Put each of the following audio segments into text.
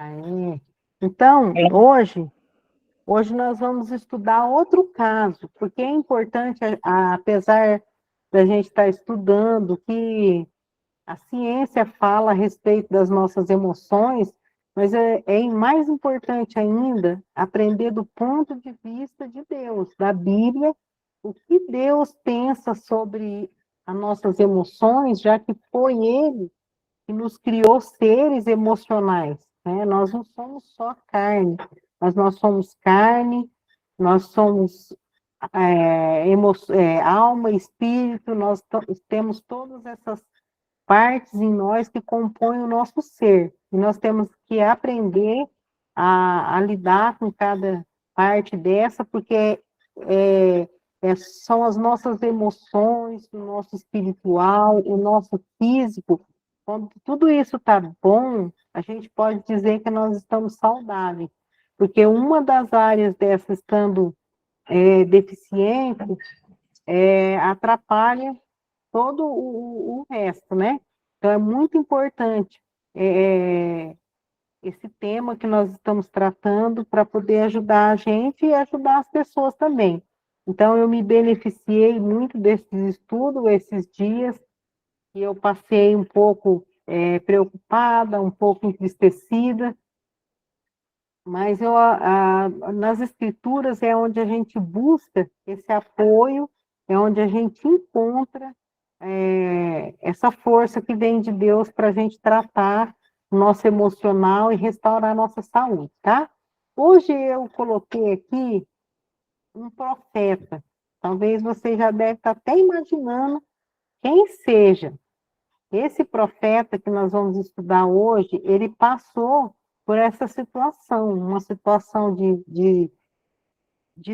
Aí. Então, hoje nós vamos estudar outro caso, porque é importante, apesar da gente estar estudando que a ciência fala a respeito das nossas emoções, mas é mais importante ainda aprender do ponto de vista de Deus, da Bíblia, o que Deus pensa sobre as nossas emoções, já que foi Ele que nos criou seres emocionais, né? Nós não somos só carne, mas nós somos carne, nós somos alma, espírito, nós temos todas essas partes em nós que compõem o nosso ser. E nós temos que aprender a lidar com cada parte dessa, porque são as nossas emoções, o nosso espiritual, o nosso físico. Quando tudo isso está bom, a gente pode dizer que nós estamos saudáveis. Porque uma das áreas dessa estando deficiente atrapalha todo o resto, né? Então, é muito importante esse tema que nós estamos tratando para poder ajudar a gente e ajudar as pessoas também. Então, eu me beneficiei muito desses estudos, esses dias, e eu passei um pouco preocupada, um pouco entristecida, mas nas escrituras é onde a gente busca esse apoio, é onde a gente encontra essa força que vem de Deus para a gente tratar o nosso emocional e restaurar a nossa saúde, tá? Hoje eu coloquei aqui um profeta. Talvez você já deve estar até imaginando quem seja. Esse profeta que nós vamos estudar hoje, ele passou por essa situação, uma situação de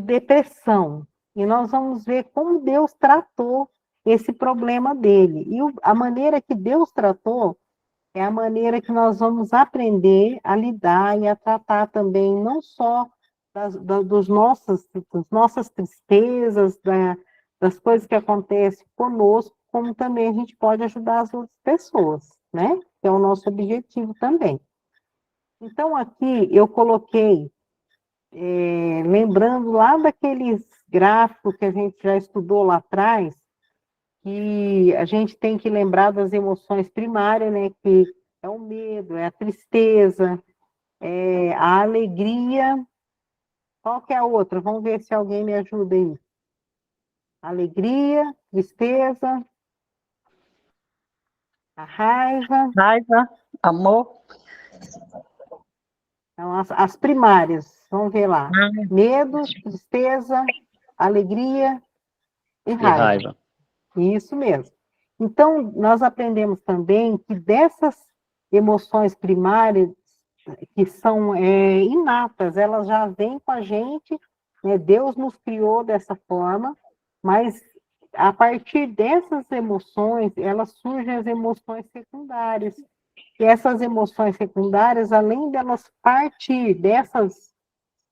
depressão. E nós vamos ver como Deus tratou esse problema dele. E a maneira que Deus tratou é a maneira que nós vamos aprender a lidar e a tratar também, não só das nossas tristezas, das coisas que acontecem conosco, como também a gente pode ajudar as outras pessoas, né? Que é o nosso objetivo também. Então, aqui eu coloquei, lembrando lá daqueles gráficos que a gente já estudou lá atrás, que a gente tem que lembrar das emoções primárias, né? Que é o medo, é a tristeza, é a alegria. Qual que é a outra? Vamos ver se alguém me ajuda aí. Alegria, tristeza, a raiva. Raiva, amor. Então, as primárias, vamos ver lá. Medo, tristeza, alegria e E raiva. raiva. Isso mesmo. Então, nós aprendemos também que dessas emoções primárias, que são inatas, elas já vêm com a gente, né? Deus nos criou dessa forma, mas a partir dessas emoções, elas surgem as emoções secundárias. E essas emoções secundárias, além delas partir dessas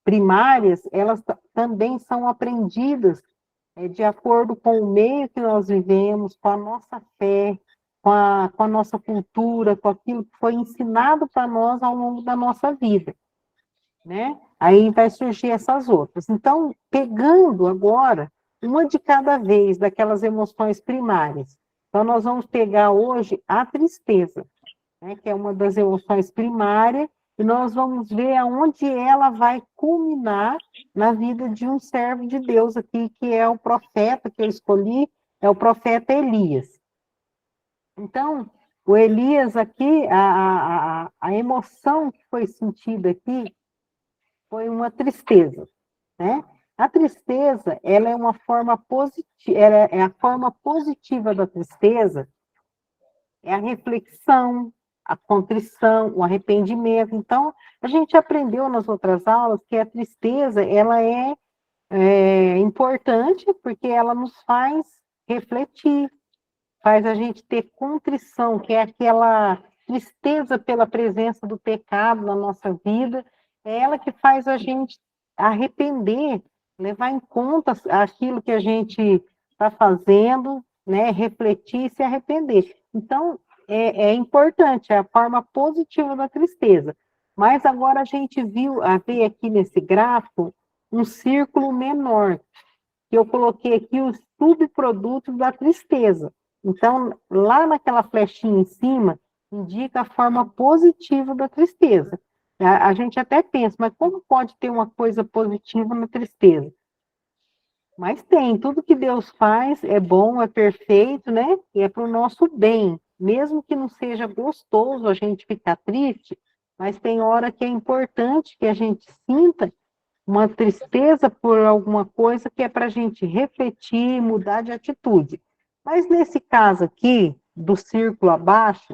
primárias, elas também são aprendidas de acordo com o meio que nós vivemos, com a nossa fé, com a nossa cultura, com aquilo que foi ensinado para nós ao longo da nossa vida, né? Aí vai surgir essas outras. Então, pegando agora uma de cada vez daquelas emoções primárias. Então, nós vamos pegar hoje a tristeza, né, que é uma das emoções primárias, e nós vamos ver aonde ela vai culminar na vida de um servo de Deus aqui, que é o profeta que eu escolhi, é o profeta Elias. Então, o Elias aqui, a emoção que foi sentida aqui foi uma tristeza, né? A tristeza, ela é uma forma positiva, é a forma positiva da tristeza, é a reflexão, a contrição, o arrependimento. Então, a gente aprendeu nas outras aulas que a tristeza, ela é importante porque ela nos faz refletir, faz a gente ter contrição, que é aquela tristeza pela presença do pecado na nossa vida, é ela que faz a gente arrepender, levar em conta aquilo que a gente está fazendo, né, refletir e se arrepender. Então, é importante, é a forma positiva da tristeza. Mas agora a gente vê aqui nesse gráfico um círculo menor, que eu coloquei aqui os subprodutos da tristeza. Então, lá naquela flechinha em cima, indica a forma positiva da tristeza. A gente até pensa, mas como pode ter uma coisa positiva na tristeza? Mas tem, tudo que Deus faz é bom, é perfeito, né? E é para o nosso bem. Mesmo que não seja gostoso a gente ficar triste, mas tem hora que é importante que a gente sinta uma tristeza por alguma coisa que é para a gente refletir, mudar de atitude. Mas nesse caso aqui, do círculo abaixo,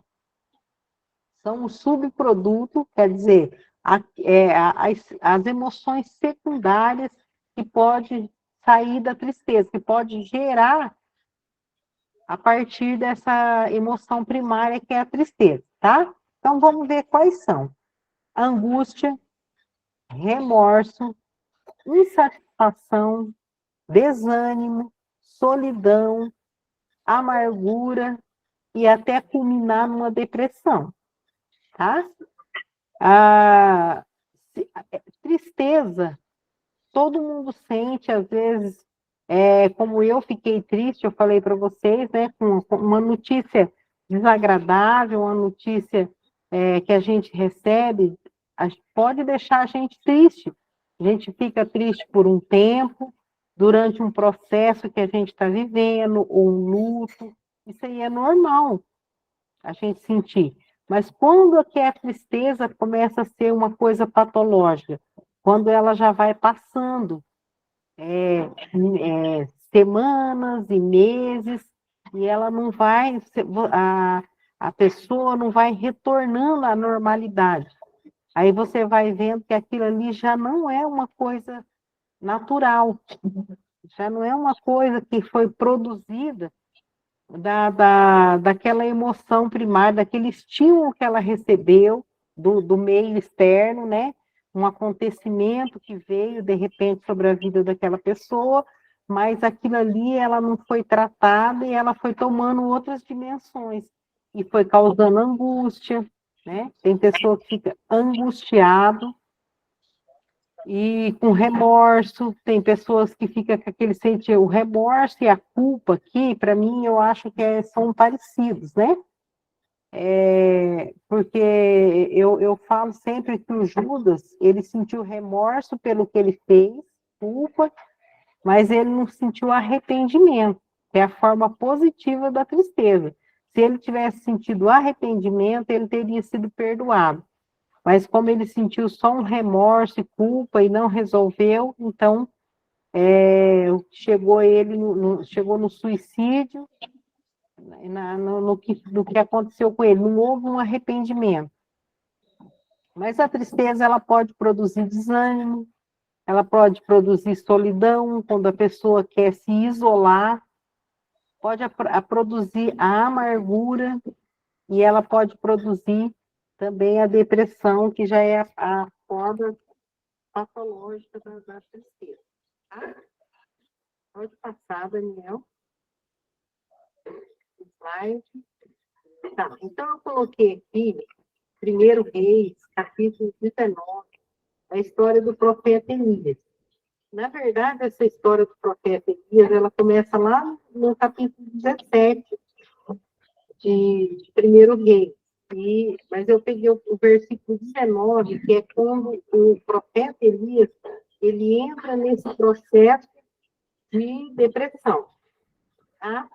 são os subprodutos, quer dizer, as emoções secundárias que pode sair da tristeza, que pode gerar a partir dessa emoção primária que é a tristeza, tá? Então vamos ver quais são: angústia, remorso, insatisfação, desânimo, solidão, amargura e até culminar numa depressão, tá? A tristeza, todo mundo sente, às vezes, como eu fiquei triste, eu falei para vocês, né, com uma notícia desagradável, uma notícia que a gente recebe, pode deixar a gente triste. A gente fica triste por um tempo, durante um processo que a gente está vivendo, ou um luto, isso aí é normal a gente sentir. Mas quando é que a tristeza começa a ser uma coisa patológica? Quando ela já vai passando semanas e meses, e ela não vai, a pessoa não vai retornando à normalidade. Aí você vai vendo que aquilo ali já não é uma coisa natural, já não é uma coisa que foi produzida daquela emoção primária, daquele estímulo que ela recebeu do meio externo, né? Um acontecimento que veio de repente sobre a vida daquela pessoa, mas aquilo ali ela não foi tratada e ela foi tomando outras dimensões e foi causando angústia, né? Tem pessoa que fica angustiado e com remorso, tem pessoas que ficam com aquele sentimento, o remorso e a culpa aqui, para mim, eu acho que são parecidos, né? Porque eu falo sempre que o Judas, ele sentiu remorso pelo que ele fez, culpa, mas ele não sentiu arrependimento, que é a forma positiva da tristeza. Se ele tivesse sentido arrependimento, ele teria sido perdoado. Mas como ele sentiu só um remorso e culpa e não resolveu, então chegou no suicídio, no que aconteceu com ele. Não houve um arrependimento. Mas a tristeza ela pode produzir desânimo, ela pode produzir solidão, quando a pessoa quer se isolar, pode produzir a amargura e ela pode produzir também a depressão, que já é a forma patológica da tristeza. Tá? Pode passar, Daniel. Slide. Tá, então eu coloquei aqui, 1 Reis, capítulo 19, a história do profeta Elias. Na verdade, essa história do profeta Elias, ela começa lá no capítulo 17 de 1 Reis. Mas eu peguei o versículo 19, que é quando o profeta Elias, ele entra nesse processo de depressão, tá?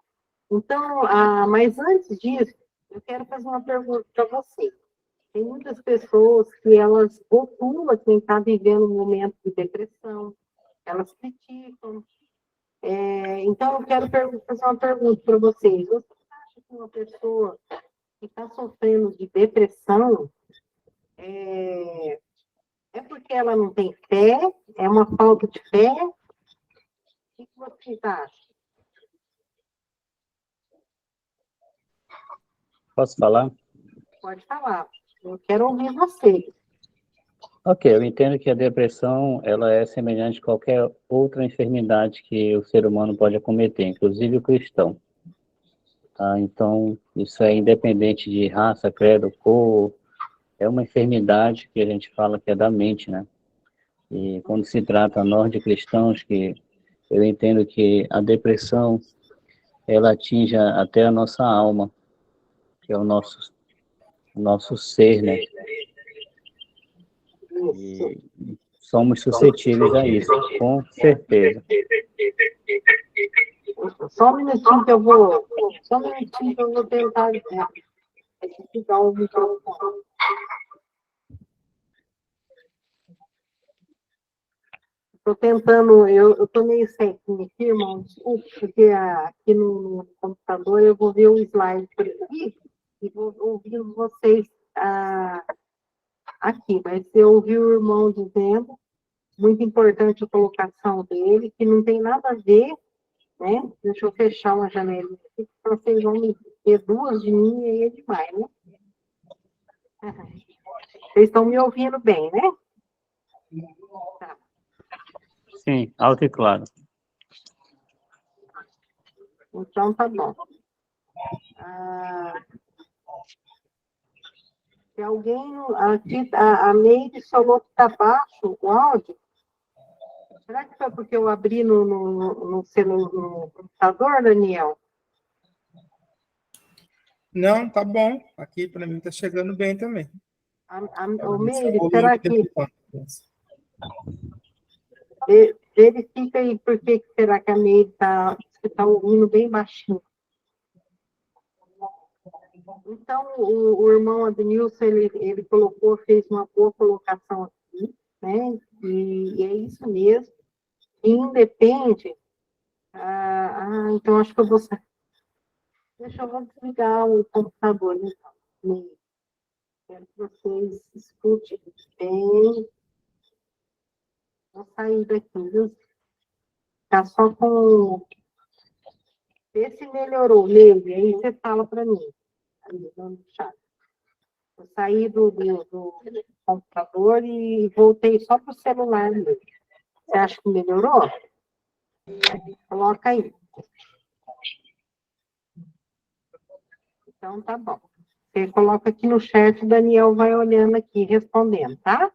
Então, mas antes disso, eu quero fazer uma pergunta para você. Tem muitas pessoas que elas rotulam quem está vivendo um momento de depressão, elas criticam. Então, eu quero fazer uma pergunta para vocês. Você acha que uma pessoa que está sofrendo de depressão é porque ela não tem fé? É uma falta de fé? O que vocês acham? Posso falar? Pode falar. Eu quero ouvir vocês. Ok, eu entendo que a depressão ela é semelhante a qualquer outra enfermidade que o ser humano pode acometer, inclusive o cristão. Tá? Então, isso é independente de raça, credo, cor, é uma enfermidade que a gente fala que é da mente, né? E quando se trata nós de cristãos, que eu entendo que a depressão, ela atinge até a nossa alma, que é o nosso ser, né? Isso. E somos suscetíveis a isso, com certeza. Só um minutinho que eu vou. Só um minutinho que eu vou tentar desligar o microfone. Estou tentando, eu estou meio sequinho aqui, irmão, desculpa, porque aqui no computador eu vou ver o slide por aqui e vou ouvir vocês aqui. Mas eu ouvi o irmão dizendo, muito importante a colocação dele, que não tem nada a ver, né? Deixa eu fechar uma janelinha aqui, porque vocês vão me ter duas de mim e aí é demais, né? Vocês estão me ouvindo bem, né? Tá. Sim, alto e claro. Então tá bom. Se alguém aqui, a Neide falou que está baixo o áudio. Será que foi porque eu abri no computador, Daniel? Não, tá bom. Aqui para mim tá chegando bem também. Ô, Meire, será que verifica aí por que será que a Meire está ouvindo bem baixinho? Então, o irmão Adnilson, ele colocou, fez uma boa colocação aqui, né? E é isso mesmo. E independe. Então acho que eu vou. Deixa eu desligar o computador, então. Quero que vocês escutem bem. Vou sair daqui, viu? Tá só com. Vê se melhorou nele, aí você fala para mim. Aí, vamos deixar. Eu saí do computador e voltei só para o celular mesmo. Você acha que melhorou? Coloca aí. Então, tá bom. Você coloca aqui no chat, o Daniel vai olhando aqui, respondendo, tá?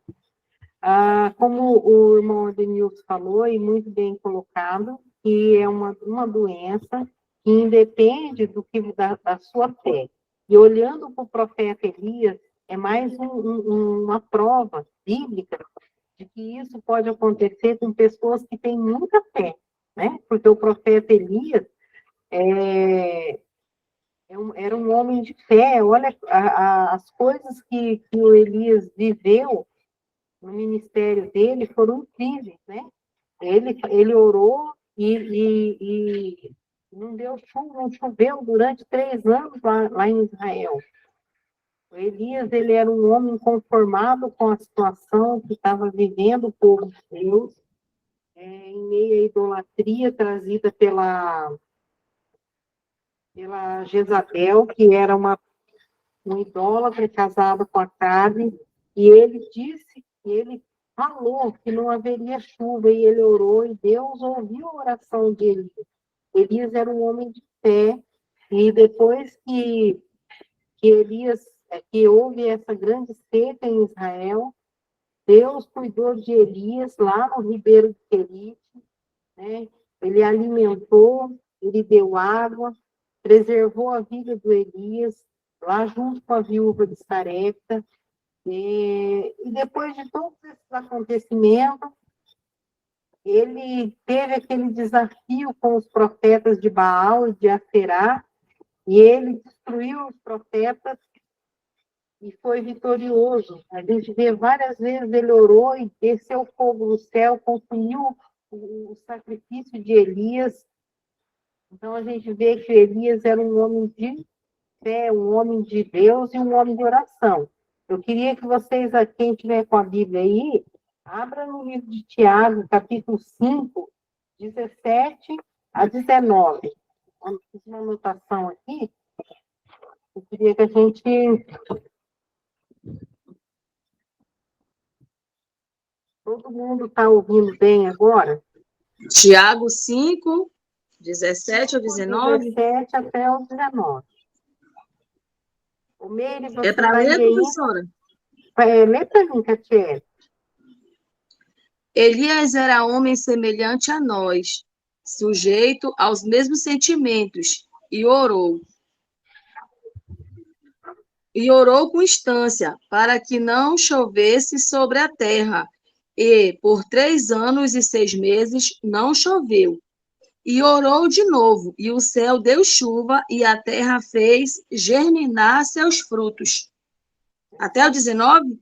Como o irmão Adenilson falou, e muito bem colocado, que é uma doença que independe da sua fé. E olhando para o profeta Elias, é mais uma prova bíblica de que isso pode acontecer com pessoas que têm muita fé, né? Porque o profeta Elias era um homem de fé. Olha as coisas que o Elias viveu no ministério dele foram incríveis, né? Ele orou e não deu chuva, não choveu durante 3 anos lá em Israel. O Elias, ele era um homem inconformado com a situação que estava vivendo o povo de Deus, em meio à idolatria trazida pela Jezabel, que era um idólatra casado com a carne, e ele falou que não haveria chuva, e ele orou, e Deus ouviu a oração dele. Elias era um homem de fé, e depois que houve essa grande seca em Israel, Deus cuidou de Elias lá no Ribeiro de Querite, né? Ele alimentou, ele deu água, preservou a vida do Elias, lá junto com a viúva de Sarepta. E depois de todos esses acontecimentos, ele teve aquele desafio com os profetas de Baal e de Aserá, e ele destruiu os profetas e foi vitorioso. A gente vê várias vezes ele orou e desceu fogo do céu, consumiu o sacrifício de Elias. Então a gente vê que Elias era um homem de fé, um homem de Deus e um homem de oração. Eu queria que vocês, quem tiver com a Bíblia aí, abra no livro de Tiago, capítulo 5, 17 a 19. Fiz uma anotação aqui. Eu queria que a gente... Todo mundo está ouvindo bem agora? Tiago 5, 17 ou 19? 17 até o 19. O Meire, você É para está ler, aí? professora? Lê para mim, Catiele. Elias era homem semelhante a nós, sujeito aos mesmos sentimentos, e orou. E orou com instância, para que não chovesse sobre a terra. E, por 3 anos e 6 meses, não choveu. E orou de novo, e o céu deu chuva, e a terra fez germinar seus frutos. Até o 19?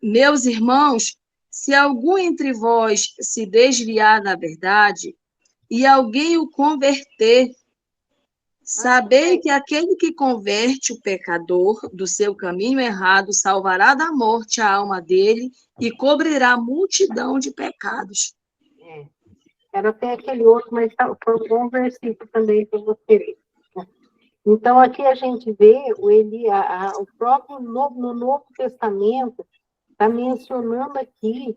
Meus irmãos, se algum entre vós se desviar da verdade, e alguém o converter, sabei que aquele que converte o pecador do seu caminho errado salvará da morte a alma dele e cobrirá multidão de pecados. Era até aquele outro, mas foi um bom versículo também para você ler. Então, aqui a gente vê o próprio no Novo Testamento está mencionando aqui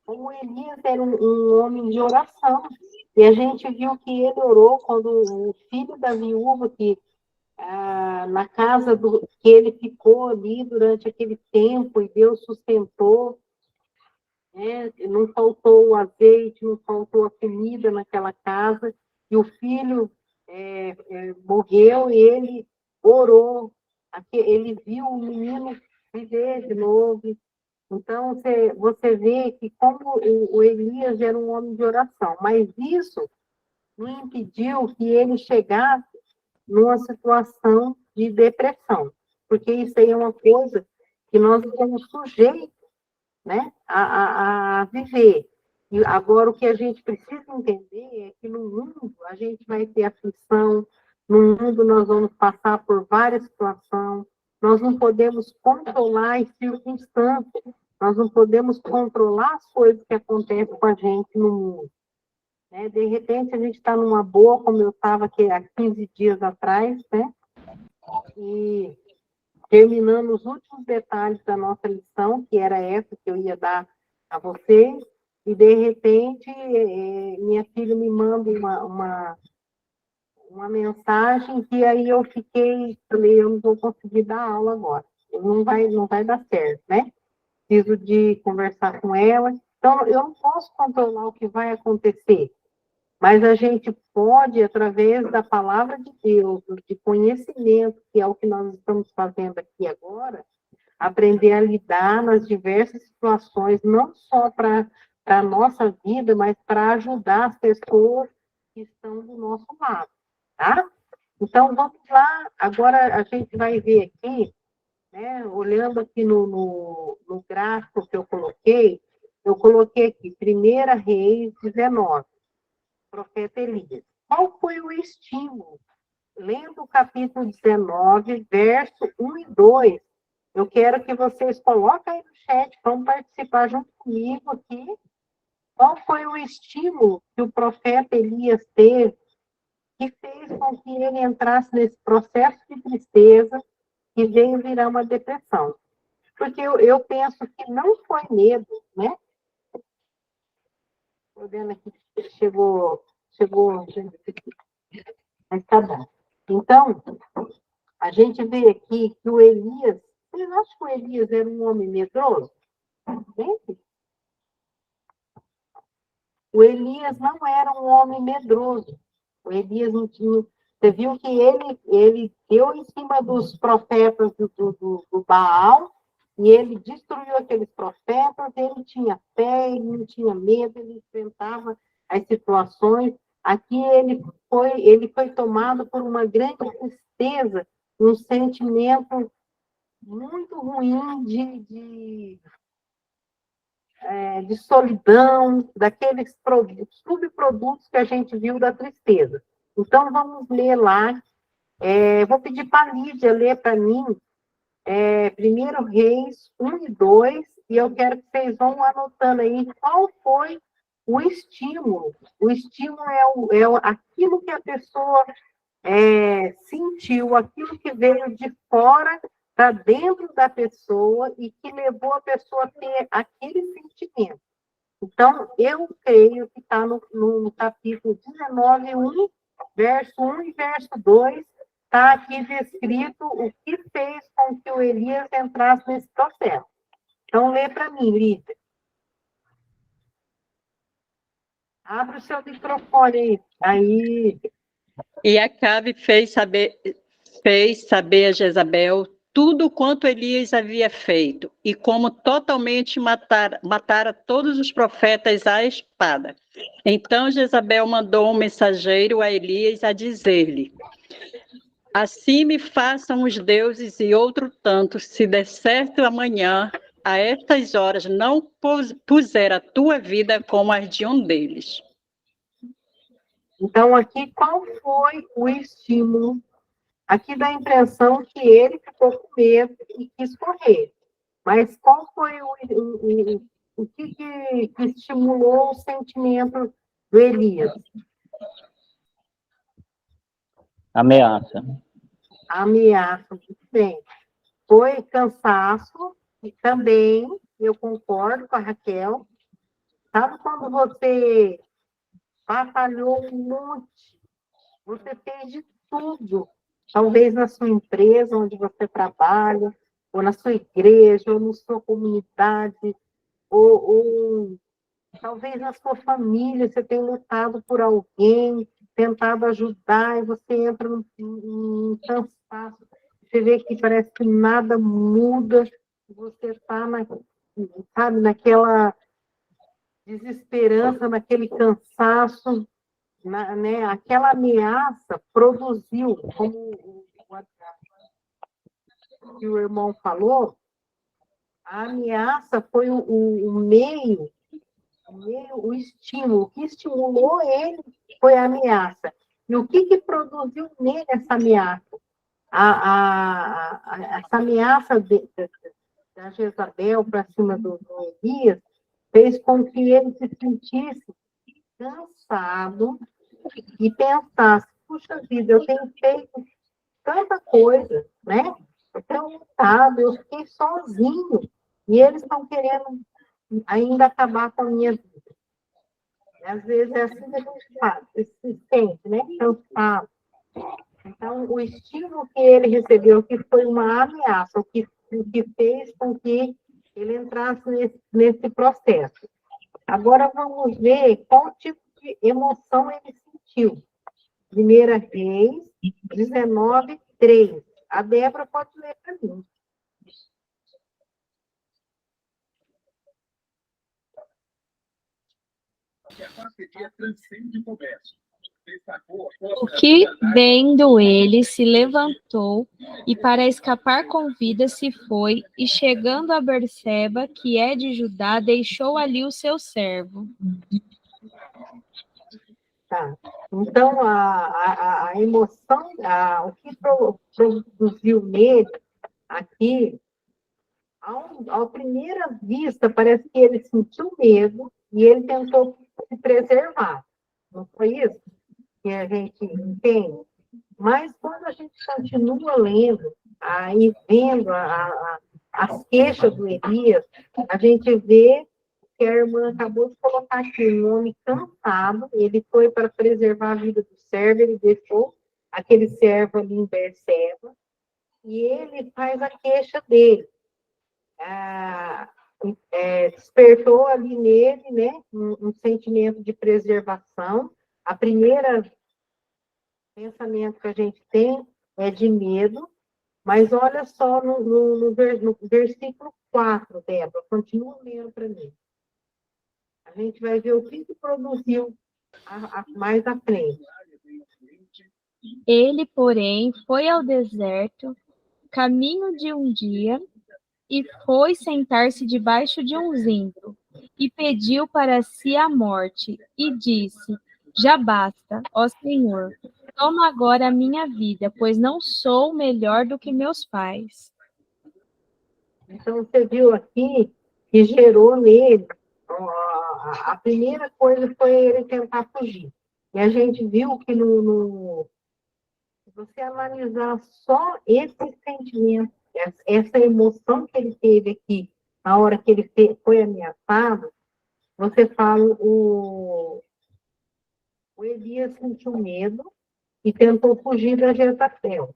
como Elias era um homem de oração. E a gente viu que ele orou quando o filho da viúva, na casa que ele ficou ali durante aquele tempo, e Deus sustentou, né? Não faltou o azeite, não faltou a comida naquela casa, e o filho morreu, e ele orou, ele viu o menino viver de novo. Então, você vê que como o Elias era um homem de oração, mas isso não impediu que ele chegasse numa situação de depressão, porque isso aí é uma coisa que nós estamos sujeitos, né, a viver. E agora, o que a gente precisa entender é que no mundo a gente vai ter aflição, no mundo nós vamos passar por várias situações, nós não podemos controlar as circunstâncias, nós não podemos controlar as coisas que acontecem com a gente no mundo. Né? De repente, a gente está numa boa, como eu estava aqui há 15 dias atrás, né? E terminando os últimos detalhes da nossa lição, que era essa que eu ia dar a vocês, e de repente minha filha me manda uma mensagem que aí eu falei, eu não vou conseguir dar aula agora, não vai dar certo, né? Preciso de conversar com ela, então eu não posso controlar o que vai acontecer, mas a gente pode, através da palavra de Deus, de conhecimento, que é o que nós estamos fazendo aqui agora, aprender a lidar nas diversas situações, não só para a nossa vida, mas para ajudar as pessoas que estão do nosso lado, tá? Então, vamos lá, agora a gente vai ver aqui, né, olhando aqui no gráfico que eu coloquei aqui, 1 Reis 19, profeta Elias. Qual foi o estímulo? Lendo o capítulo 19, verso 1 e 2, eu quero que vocês coloquem aí no chat, vamos participar junto comigo aqui. Qual foi o estímulo que o profeta Elias teve, que fez com que ele entrasse nesse processo de tristeza e veio virar uma depressão? Porque eu penso que não foi medo, né? Estou vendo aqui que chegou, mas tá bom. Então, a gente vê aqui que o Elias, vocês acham que o Elias era um homem medroso? Gente, o Elias não era um homem medroso. O Elias não tinha. Você viu que ele deu em cima dos profetas do Baal, e ele destruiu aqueles profetas, ele tinha fé, ele não tinha medo, ele enfrentava as situações. Aqui ele foi tomado por uma grande tristeza, um sentimento muito ruim de solidão, daqueles subprodutos que a gente viu da tristeza. Então, vamos ler lá. Vou pedir para a Lídia ler para mim 1 Reis 1 e 2, e eu quero que vocês vão anotando aí qual foi o estímulo. O estímulo é aquilo que a pessoa sentiu, aquilo que veio de fora para dentro da pessoa e que levou a pessoa a ter aquele sentimento. Então, eu creio que está no capítulo 19, 1, verso 1 e verso 2, está aqui descrito o que fez com que o Elias entrasse nesse processo. Então, lê para mim, Lídia. Abre o seu microfone aí. Aí. E Acabe fez saber a Jezabel tudo quanto Elias havia feito, e como totalmente matara todos os profetas à espada. Então Jezabel mandou um mensageiro a Elias a dizer-lhe: assim me façam os deuses e outro tanto, se der certo amanhã, a estas horas, não puser a tua vida como as de um deles. Então, aqui, qual foi o estímulo? Aqui dá a impressão que ele ficou com medo e quis correr. Mas qual foi o que estimulou o sentimento do Elias? Ameaça. A ameaça, muito bem. Foi cansaço, e também, eu concordo com a Raquel. Sabe quando você batalhou um monte, você fez de tudo, talvez na sua empresa onde você trabalha, ou na sua igreja, ou na sua comunidade, ou talvez na sua família, você tem lutado por alguém, tentado ajudar, e você entra num cansaço, você vê que parece que nada muda, você está sabe, naquela desesperança, naquele cansaço, né? Aquela ameaça produziu, como o irmão falou, a ameaça foi o meio, o estímulo. O que estimulou ele foi a ameaça. E o que produziu nele essa ameaça? Essa ameaça da Jezabel para cima do Elias fez com que ele se sentisse cansado e pensasse, puxa vida, eu tenho feito tanta coisa, né? Eu tenho lutado, eu fiquei sozinho, e eles estão querendo ainda acabar com a minha vida. Às vezes é assim que a gente faz, se sente, né? Cansado. Então, o estímulo que ele recebeu que foi uma ameaça, o que fez com que ele entrasse nesse processo. Agora, vamos ver qual tipo de emoção ele sentiu. 1 Reis 19:3. A Débora pode ler para mim. O que, vendo ele, se levantou e para escapar com vida se foi, e chegando a Berseba, que é de Judá, deixou ali o seu servo. Tá. Então, a emoção, o que produziu nele aqui, à primeira vista, parece que ele sentiu medo e ele tentou se preservar. Não foi isso que a gente entende? Mas quando a gente continua lendo e vendo as queixas do Elias, a gente vê que a irmã acabou de colocar aqui, um homem cansado, ele foi para preservar a vida do servo, ele deixou aquele servo ali em Berseba, e ele faz a queixa dele. Despertou ali nele, né, um sentimento de preservação. A primeira pensamento que a gente tem é de medo, mas olha só no versículo 4, Débora, continua lendo para mim. A gente vai ver o que produziu mais à frente. Ele, porém, foi ao deserto, caminho de um dia, e foi sentar-se debaixo de um zimbro, e pediu para si a morte, e disse: já basta, ó Senhor, toma agora a minha vida, pois não sou melhor do que meus pais. Então, você viu aqui que gerou nele, a primeira coisa foi ele tentar fugir. E a gente viu que se você analisar só esse sentimento, essa emoção que ele teve aqui, na hora que ele foi ameaçado, você fala, o Elias sentiu medo e tentou fugir da Jezabel.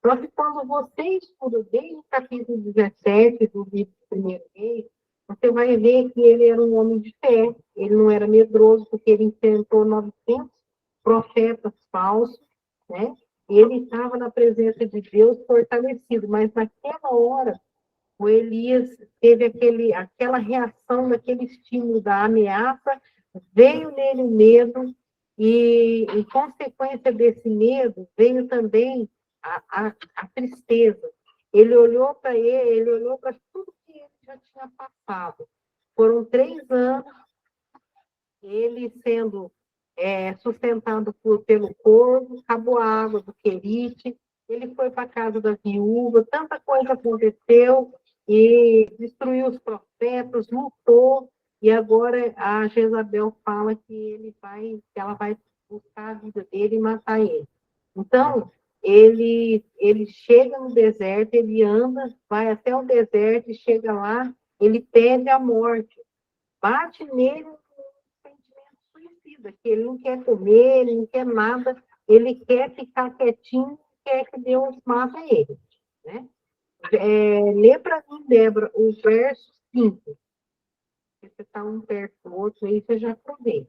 Só que quando você estuda desde o capítulo 17 do livro do 1º Reis, você vai ver que ele era um homem de fé, ele não era medroso, porque ele enfrentou 900 profetas falsos, né? E ele estava na presença de Deus fortalecido, mas naquela hora, o Elias teve aquela reação, daquele estímulo da ameaça, veio nele o medo, e em consequência desse medo, veio também a tristeza. Ele olhou para tudo que ele já tinha passado. Foram 3 anos, ele sendo sustentado pelo corvo, acabou a água do Querite, ele foi para a casa da viúva, tanta coisa aconteceu, e destruiu os profetas, lutou, e agora a Jezabel fala que ela vai buscar a vida dele e matar ele. Então, ele chega no deserto, ele anda, vai até o deserto e chega lá, ele pede a morte. Bate nele um sentimento suicida, que ele não quer comer, ele não quer nada, ele quer ficar quietinho, quer que Deus mate ele, né? Lê para mim, Débora, o verso 5. Você está um perto do outro, aí você já aproveita.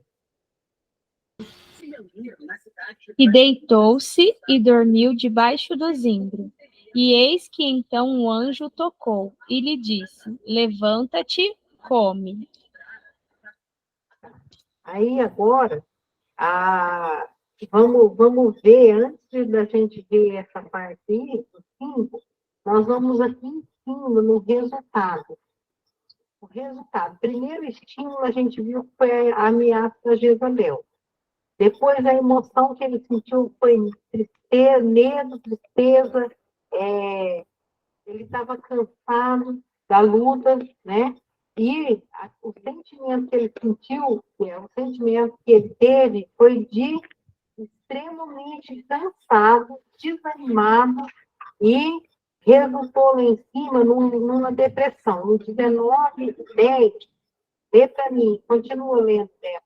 E deitou-se e dormiu debaixo do zimbro. E eis que então um anjo tocou e lhe disse: Levanta-te, come. Aí agora, vamos ver, antes da gente ver essa parte aí, do 5, nós vamos aqui em cima no resultado. O resultado, primeiro estímulo, a gente viu que foi a ameaça da Jezabel. Depois, a emoção que ele sentiu foi tristeza, medo, tristeza, ele estava cansado da luta, né? E o sentimento que ele sentiu, o sentimento que ele teve, foi de extremamente cansado, desanimado, e resultou lá em cima numa depressão. No 19, 10, vê para mim, continua lendo, Débora.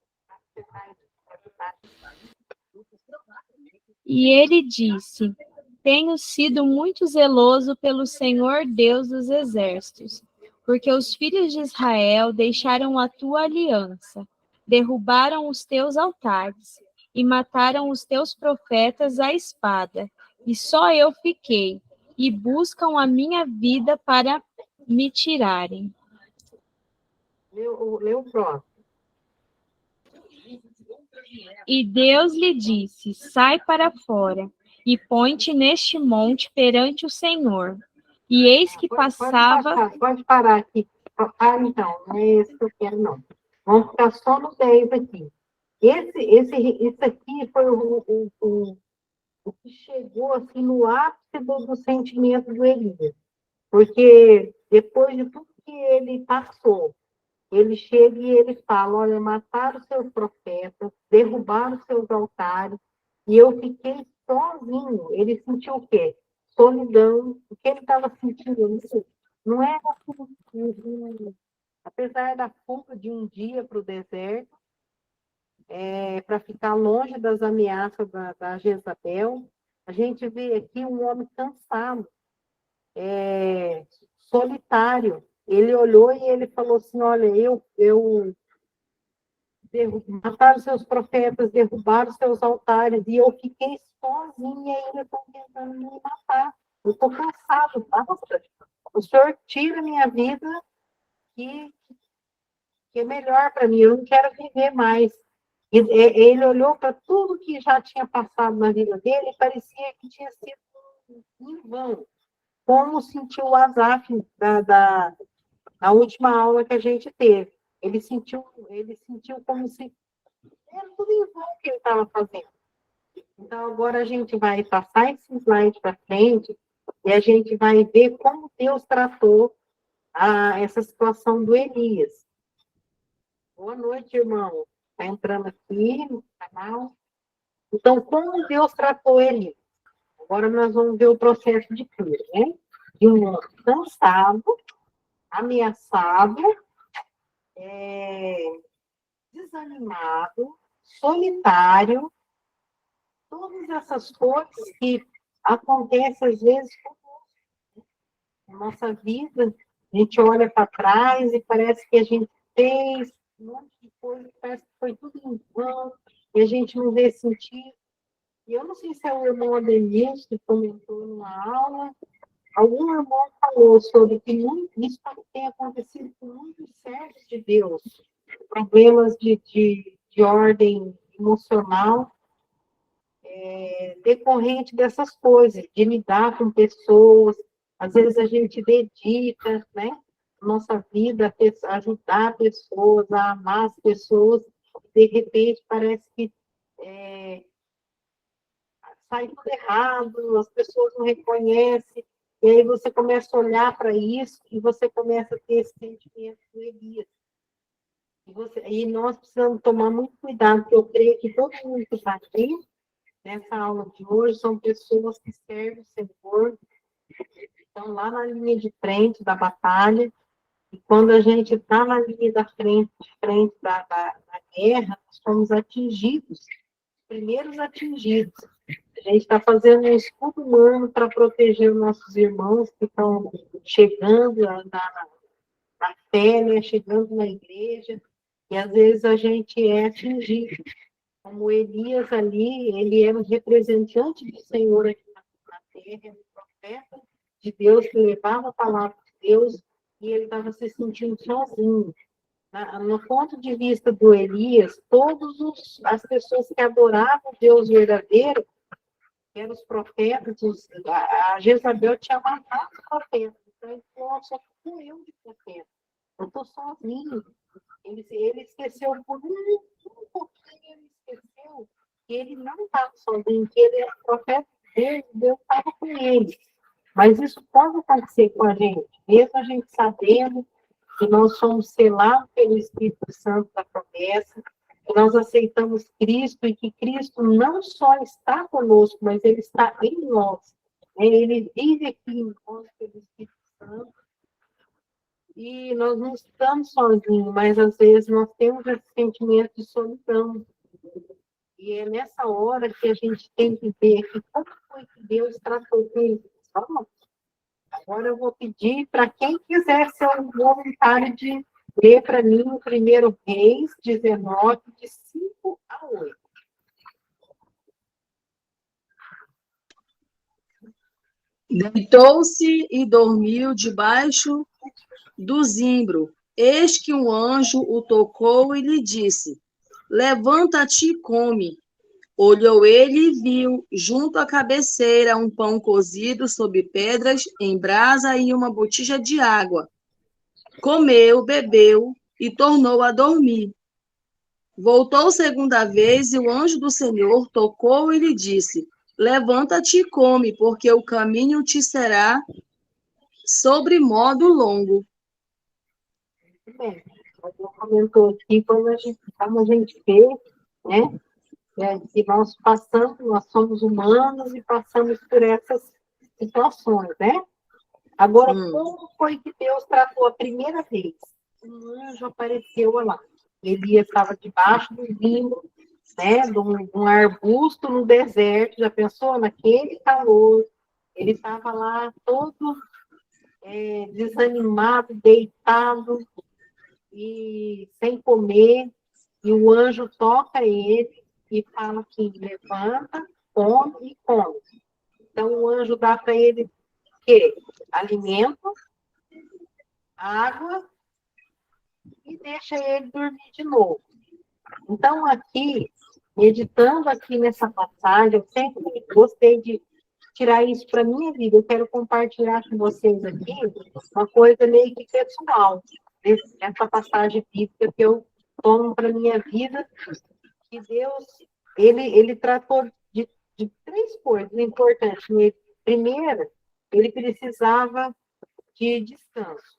E ele disse: Tenho sido muito zeloso pelo Senhor Deus dos exércitos, porque os filhos de Israel deixaram a tua aliança, derrubaram os teus altares e mataram os teus profetas à espada, e só eu fiquei, e buscam a minha vida para me tirarem. Lê o próximo. E Deus lhe disse: Sai para fora e põe-te neste monte perante o Senhor. E eis que passava. Pode parar aqui. Então, não é esse que eu quero, não. Vamos ficar só no 10 aqui. Esse aqui foi o que chegou assim, no ápice do sentimento do Elias. Porque depois de tudo que ele passou, ele chega e ele fala: olha, mataram os seus profetas, derrubaram os seus altares, e eu fiquei sozinho. Ele sentiu o quê? Solidão. O que ele estava sentindo? Não era assim, apesar da fuga de um dia para o deserto, para ficar longe das ameaças da Jezabel, a gente vê aqui um homem cansado, solitário. Ele olhou e ele falou assim: olha, mataram seus profetas, derrubaram seus altares, e eu fiquei sozinha e ainda estão tentando me matar. Eu estou cansado, basta. O Senhor tira a minha vida, que é melhor para mim, eu não quero viver mais. E ele olhou para tudo que já tinha passado na vida dele e parecia que tinha sido em vão. Como sentiu o Asaf na última aula que a gente teve. Ele sentiu como se era tudo em vão que ele estava fazendo. Então, agora a gente vai passar esse slide para frente e a gente vai ver como Deus tratou essa situação do Elias. Boa noite, irmão. Está entrando aqui no canal. Então, como Deus tratou Elias? Agora nós vamos ver o processo de cura, né? De um homem cansado, ameaçado, desanimado, solitário, todas essas coisas que acontecem às vezes na nossa vida, a gente olha para trás e parece que a gente fez um monte de coisa, parece que foi tudo em vão, e a gente não vê sentido. E eu não sei se é o irmão Ademir que comentou numa aula, algum irmão falou sobre que isso tem acontecido com muitos servos de Deus, problemas de ordem emocional, decorrente dessas coisas, de lidar com pessoas. Às vezes a gente dedica, né, nossa vida a ajudar pessoas, a amar as pessoas, de repente parece que sai tudo errado, as pessoas não reconhecem, e aí você começa a olhar para isso e você começa a ter esse sentimento do Elias. E nós precisamos tomar muito cuidado, porque eu creio que todo mundo que está aqui, nessa aula de hoje, são pessoas que servem o Senhor, estão lá na linha de frente da batalha, e quando a gente está na linha da frente da guerra, nós somos atingidos, os primeiros atingidos. A gente está fazendo um escudo humano para proteger os nossos irmãos que estão chegando na fé, né, chegando na igreja, e às vezes a gente é atingido. Como Elias ali, ele era um representante do Senhor aqui na terra, um profeta de Deus que levava a palavra de Deus, e ele estava se sentindo sozinho. No ponto de vista do Elias, as pessoas que adoravam Deus verdadeiro, que eram os profetas, a Jezabel tinha matado os profetas, então ele falou, só estou eu de profeta, eu estou sozinho. Ele esqueceu por um pouquinho, ele esqueceu que ele não estava sozinho, que ele era profeta de Deus, Deus estava com ele. Mas isso pode acontecer com a gente, mesmo a gente sabendo que nós somos selados pelo Espírito Santo da promessa, que nós aceitamos Cristo e que Cristo não só está conosco, mas Ele está em nós. Ele vive aqui em nós pelo Espírito Santo. E nós não estamos sozinhos, mas às vezes nós temos esse sentimento de solidão. E é nessa hora que a gente tem que ver que como foi que Deus tratou com ele. Agora eu vou pedir para quem quiser ser um voluntário de ler para mim o 1 Reis 19, de 5 a 8. Deitou-se e dormiu debaixo do zimbro. Eis que um anjo o tocou e lhe disse: Levanta-te e come. Olhou ele e viu, junto à cabeceira, um pão cozido sob pedras em brasa e uma botija de água. Comeu, bebeu e tornou a dormir. Voltou segunda vez e o anjo do Senhor tocou e lhe disse: Levanta-te e come, porque o caminho te será sobremodo longo. Bem, eu comentou aqui como a gente fez, né? Que nós somos humanos e passamos por essas situações, né? Agora, como foi que Deus tratou a primeira vez? Um anjo apareceu lá. Elias estava debaixo do zimbro, né? De um arbusto no deserto. Já pensou? Naquele calor, ele estava lá todo desanimado, deitado e sem comer. E o anjo toca ele e fala que levanta, come e come. Então, o anjo dá para ele o quê? Alimento, água e deixa ele dormir de novo. Então, aqui, meditando aqui nessa passagem, eu sempre gostei de tirar isso para a minha vida. Eu quero compartilhar com vocês aqui uma coisa meio que pessoal, essa passagem bíblica que eu tomo para a minha vida, que Deus, ele tratou de três coisas importantes. Primeiro, ele precisava de descanso.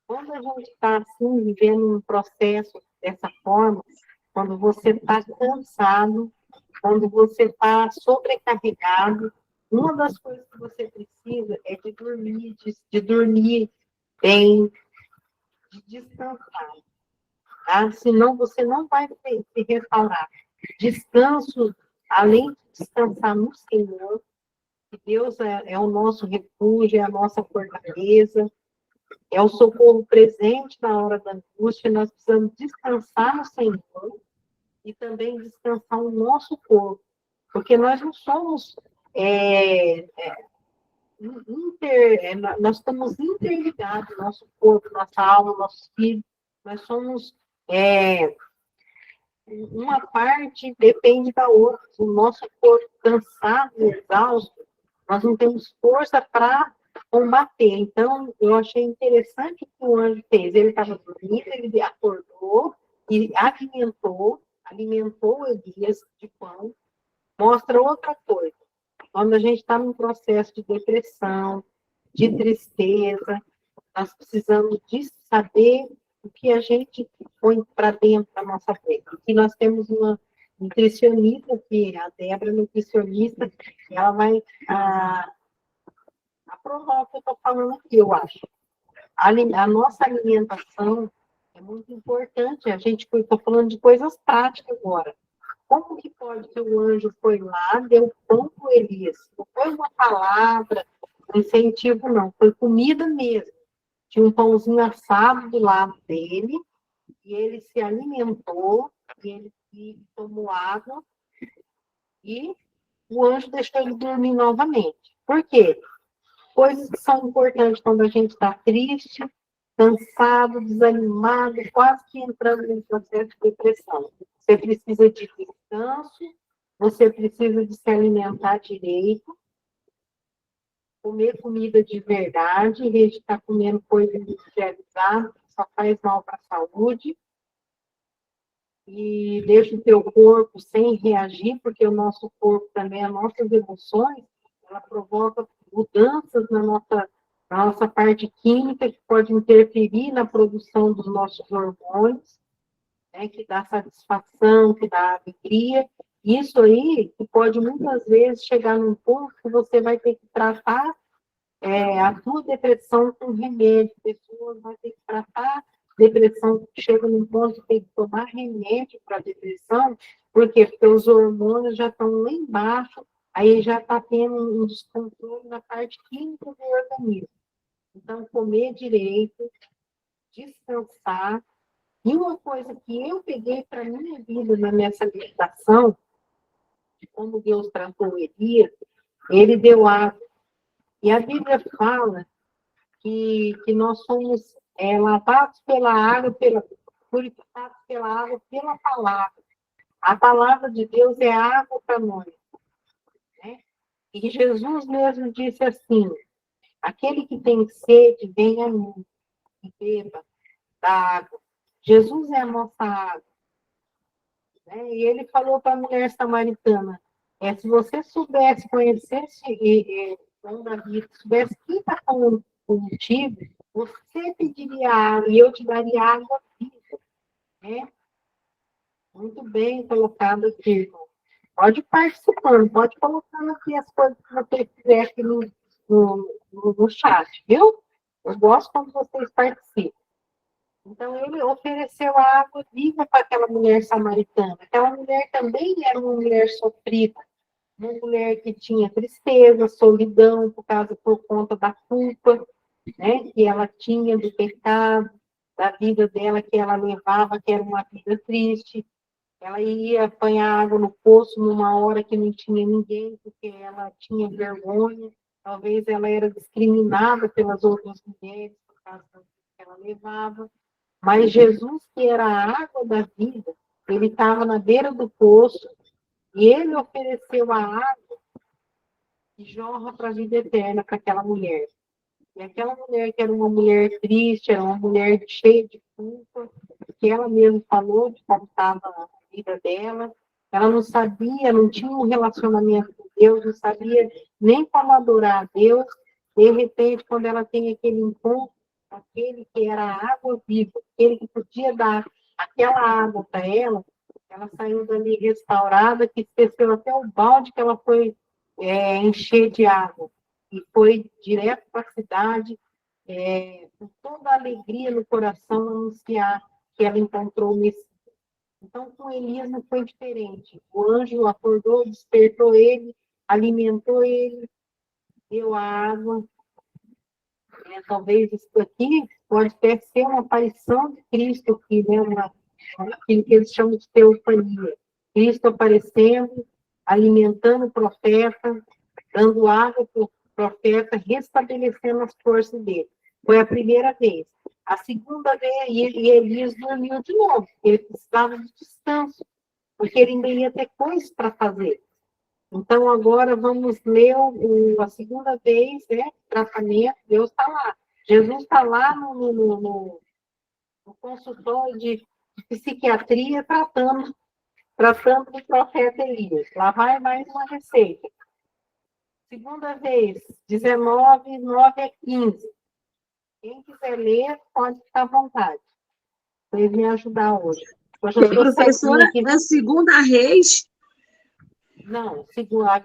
Quando a gente está assim, vivendo um processo dessa forma, quando você está cansado, quando você está sobrecarregado, uma das coisas que você precisa é de dormir bem, de descansar. Tá? Senão você não vai se restaurar. Descanso além de descansar no Senhor, que Deus é o nosso refúgio, é a nossa fortaleza, é o socorro presente na hora da angústia, nós precisamos descansar no Senhor e também descansar o nosso corpo, porque nós não somos nós estamos interligados, nosso corpo, nossa alma, nosso espírito, nós somos uma parte depende da outra. O nosso corpo cansado, exausto, nós não temos força para combater. Então, eu achei interessante o que o anjo fez. Ele estava dormindo, ele acordou e alimentou Elias de pão. Mostra outra coisa. Quando a gente está num processo de depressão, de tristeza, nós precisamos de saber o que a gente põe para dentro da nossa vida. Aqui nós temos uma nutricionista, que é a Débora, nutricionista, ela vai aprovar o que eu estou falando aqui, eu acho. A nossa alimentação é muito importante. A gente estou falando de coisas práticas agora. Como que pode que o anjo foi lá, deu pão para Elias? Não foi uma palavra, um incentivo, não. Foi comida mesmo. Tinha um pãozinho assado do lado dele, e ele se alimentou, e ele tomou água, e o anjo deixou ele dormir novamente. Por quê? Coisas que são importantes quando a gente está triste, cansado, desanimado, quase que entrando em processo de depressão. Você precisa de descanso, você precisa de se alimentar direito, comer comida de verdade, em vez de estar comendo coisa industrializada, que só faz mal para a saúde, e deixa o teu corpo sem reagir, porque o nosso corpo também, as nossas emoções, ela provoca mudanças na nossa parte química, que pode interferir na produção dos nossos hormônios, né, que dá satisfação, que dá alegria. Isso aí que pode muitas vezes chegar num ponto que você vai ter que tratar a sua depressão com remédio. Pessoas vão ter que tratar depressão, chega num ponto que tem que tomar remédio para depressão. Por quê? Porque os hormônios já estão lá embaixo, aí já está tendo um descontrole na parte química do organismo. Então, comer direito, descansar. E uma coisa que eu peguei para a minha vida nessa meditação, de como Deus tratou Elias, ele deu água. E a Bíblia fala que nós somos lavados pela água, purificados pela água, pela palavra. A palavra de Deus é água para nós. Né? E Jesus mesmo disse assim, aquele que tem sede, venha a mim e beba da água. Jesus é a nossa água. Né? E ele falou para a mulher samaritana, se você soubesse, conhecesse da vida, soubesse quem está falando contigo, você pediria água e eu te daria água viva. Né? Muito bem colocado aqui, irmão. Pode participando, pode colocando aqui as coisas que você quiser aqui no chat, viu? Eu gosto quando vocês participam. Então, ele ofereceu a água viva para aquela mulher samaritana. Aquela mulher também era uma mulher sofrida, uma mulher que tinha tristeza, solidão, por conta da culpa, né, que ela tinha do pecado, da vida dela que ela levava, que era uma vida triste. Ela ia apanhar água no poço numa hora que não tinha ninguém, porque ela tinha vergonha. Talvez ela era discriminada pelas outras mulheres por causa do que ela levava. Mas Jesus, que era a água da vida, ele estava na beira do poço e ele ofereceu a água que jorra para a vida eterna para aquela mulher. E aquela mulher que era uma mulher triste, era uma mulher cheia de culpa, que ela mesma falou de como estava a vida dela, ela não sabia, não tinha um relacionamento com Deus, não sabia nem como adorar a Deus. De repente, quando ela tem aquele encontro, aquele que era a água viva, aquele que podia dar aquela água para ela saiu dali restaurada, que esqueceu até o balde que ela foi encher de água. E foi direto para a cidade, com toda a alegria no coração, anunciar que ela encontrou o Messias. Então, com Elias não foi diferente. O anjo acordou, despertou ele, alimentou ele, deu a água. Talvez isso aqui pode até ser uma aparição de Cristo aqui, né? Aquilo que eles chamam de teofania. Cristo aparecendo, alimentando o profeta, dando água para o profeta, restabelecendo as forças dele. Foi a primeira vez. A segunda vez, e Elias dormiu de novo. Ele precisava de descanso, porque ele ainda ia ter coisas para fazer. Então, agora vamos ler a segunda vez, né? Tratamento, Deus está lá. Jesus está lá no consultório de psiquiatria tratando do profeta Elias. Lá vai mais uma receita. Segunda vez, 19, 9 a 15. Quem quiser ler, pode ficar à vontade. Vocês me ajudar hoje. Hoje eu estou Professora, aqui. é Segunda Reis? Não,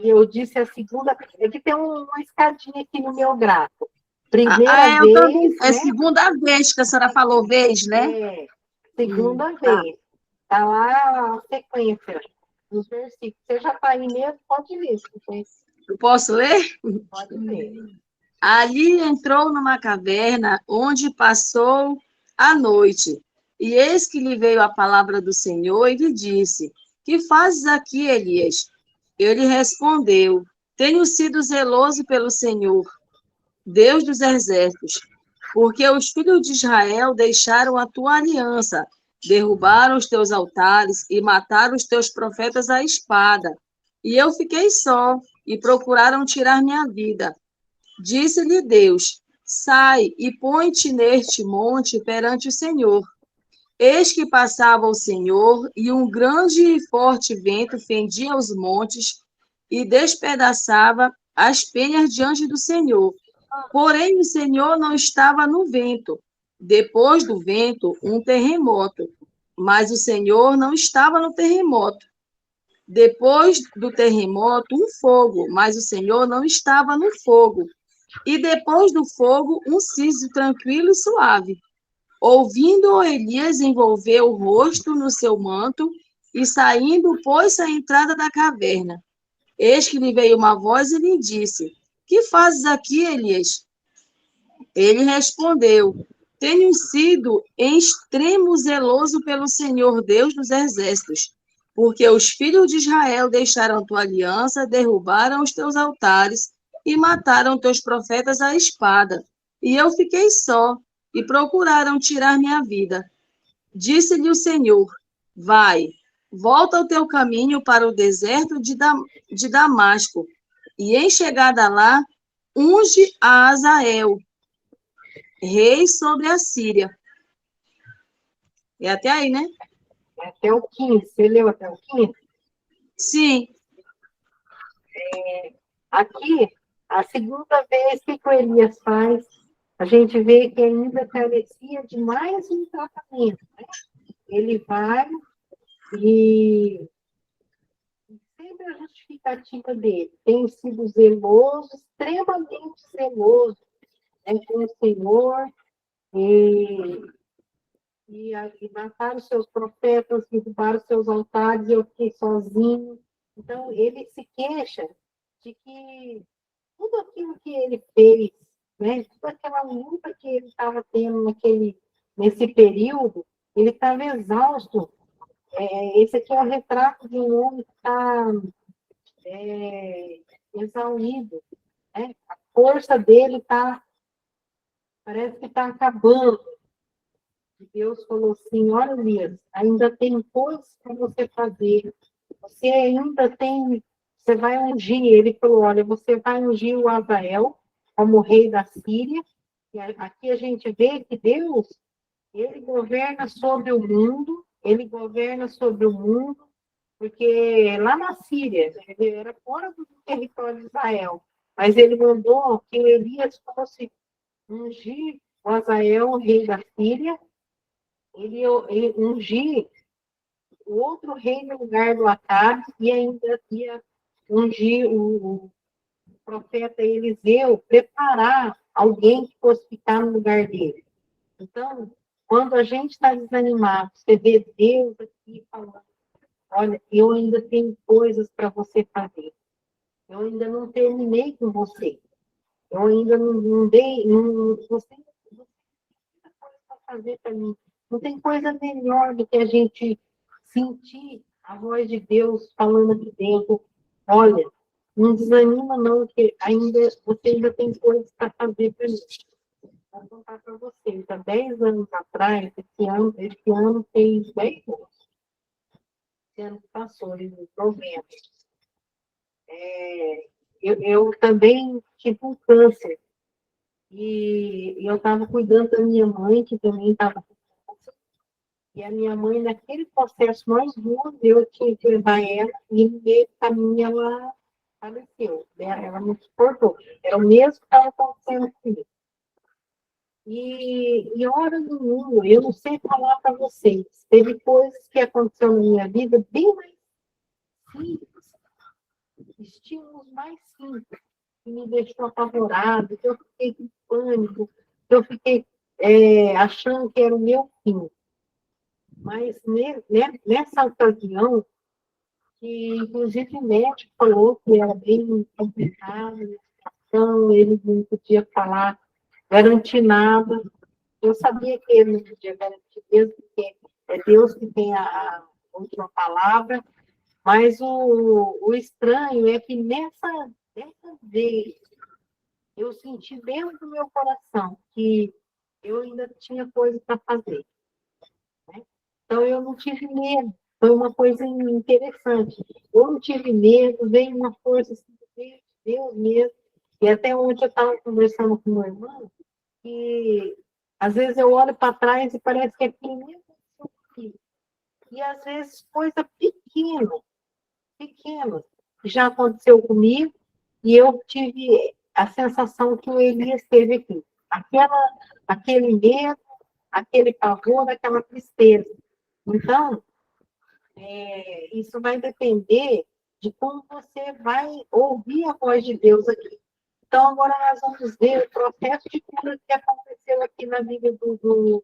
eu disse a segunda. É que tem uma escadinha aqui no meu gráfico. Primeira vez. Também, é né? segunda vez que a senhora falou vez, né? É, segunda Tá. vez. Está lá a sequência dos versículos. Você já está aí mesmo? Pode ler. Eu posso ler? Pode ler. Ali entrou numa caverna onde passou a noite. E eis que lhe veio a palavra do Senhor e lhe disse: Que fazes aqui, Elias? Ele respondeu: Tenho sido zeloso pelo Senhor, Deus dos exércitos, porque os filhos de Israel deixaram a tua aliança, derrubaram os teus altares e mataram os teus profetas à espada. E eu fiquei só, e procuraram tirar minha vida. Disse-lhe Deus: Sai e põe-te neste monte perante o Senhor. Eis que passava o Senhor, e um grande e forte vento fendia os montes e despedaçava as penhas diante do Senhor. Porém, o Senhor não estava no vento. Depois do vento, um terremoto. Mas o Senhor não estava no terremoto. Depois do terremoto, um fogo. Mas o Senhor não estava no fogo. E depois do fogo, um siso tranquilo e suave. Ouvindo, Elias envolveu o rosto no seu manto e saindo, pôs-se à entrada da caverna. Eis que lhe veio uma voz e lhe disse: Que fazes aqui, Elias? Ele respondeu: Tenho sido em extremo zeloso pelo Senhor Deus dos exércitos, porque os filhos de Israel deixaram a tua aliança, derrubaram os teus altares e mataram teus profetas à espada. E eu fiquei só, e procuraram tirar minha vida. Disse-lhe o Senhor: Vai, volta ao teu caminho para o deserto de Damasco, e em chegada lá, unge a Azael, rei sobre a Síria. É até aí, né? Até o 15. Você leu até o 15? Sim. Aqui, a segunda vez que o Elias faz, a gente vê que ainda carecia de mais um tratamento. Né? Ele vai e sempre a justificativa dele. Tem sido zeloso, extremamente zeloso, né, com o Senhor, e mataram os seus profetas, derrubaram os seus altares, e eu fiquei sozinho. Então, ele se queixa de que tudo aquilo que ele fez, né, toda aquela luta que ele estava tendo nesse período, ele estava exausto. Esse aqui é o retrato de um homem que está exaurido. Né? A força dele parece que está acabando. E Deus falou assim: olha, Elias, ainda tem coisas para você fazer. Você vai ungir. Ele falou: olha, você vai ungir o Azael como rei da Síria. E aqui a gente vê que Deus, ele governa sobre o mundo, porque lá na Síria, ele era fora do território de Israel, mas ele mandou que Elias fosse ungir o Azael, rei da Síria, ele ungir o outro rei no lugar do Acabe, e ainda ia ungir o profeta Eliseu, preparar alguém que fosse ficar no lugar dele. Então, Quando a gente está desanimado, você vê Deus aqui falando, olha, eu ainda tenho coisas para você fazer. Eu ainda não terminei com você. Eu ainda não dei, você tem muita coisa para fazer para mim. Não tem coisa melhor do que a gente sentir a voz de Deus falando aqui dentro. Olha, não desanima não, que você ainda tem coisas para fazer para mim. Vou contar para vocês. Há 10 anos atrás, esse ano fez 10 anos. Esse ano que passou, em novembro. Eu também tive um câncer. E eu estava cuidando da minha mãe, que também estava com câncer. E a minha mãe, naquele processo mais duro, eu tinha que levar ela, e no meio do caminho ela faleceu. Né? Ela não suportou. Era o mesmo que estava acontecendo comigo. E hora nenhuma, eu não sei falar para vocês, teve coisas que aconteceram na minha vida bem mais simples, estímulos mais simples, que me deixou apavorado, que eu fiquei com pânico, que eu fiquei achando que era o meu fim. Mas nessa ocasião, que inclusive o médico falou que era bem complicado, então ele não podia falar, garantir nada. Eu sabia que ele não podia garantir, mesmo porque é Deus que tem a última palavra, mas o estranho é que dessa vez eu senti dentro do meu coração que eu ainda tinha coisa para fazer. Né? Então eu não tive medo, foi uma coisa interessante. Eu não tive medo, veio uma força assim, de Deus mesmo. E até ontem eu estava conversando com meu irmão, e às vezes eu olho para trás e parece que é aquilo mesmo aqui. E às vezes coisa pequena, já aconteceu comigo, e eu tive a sensação que o Elias teve aqui. Aquele medo, aquele pavor, aquela tristeza. Então, isso vai depender de como você vai ouvir a voz de Deus aqui. Então, agora nós vamos ver o processo de cura que aconteceu aqui na vida do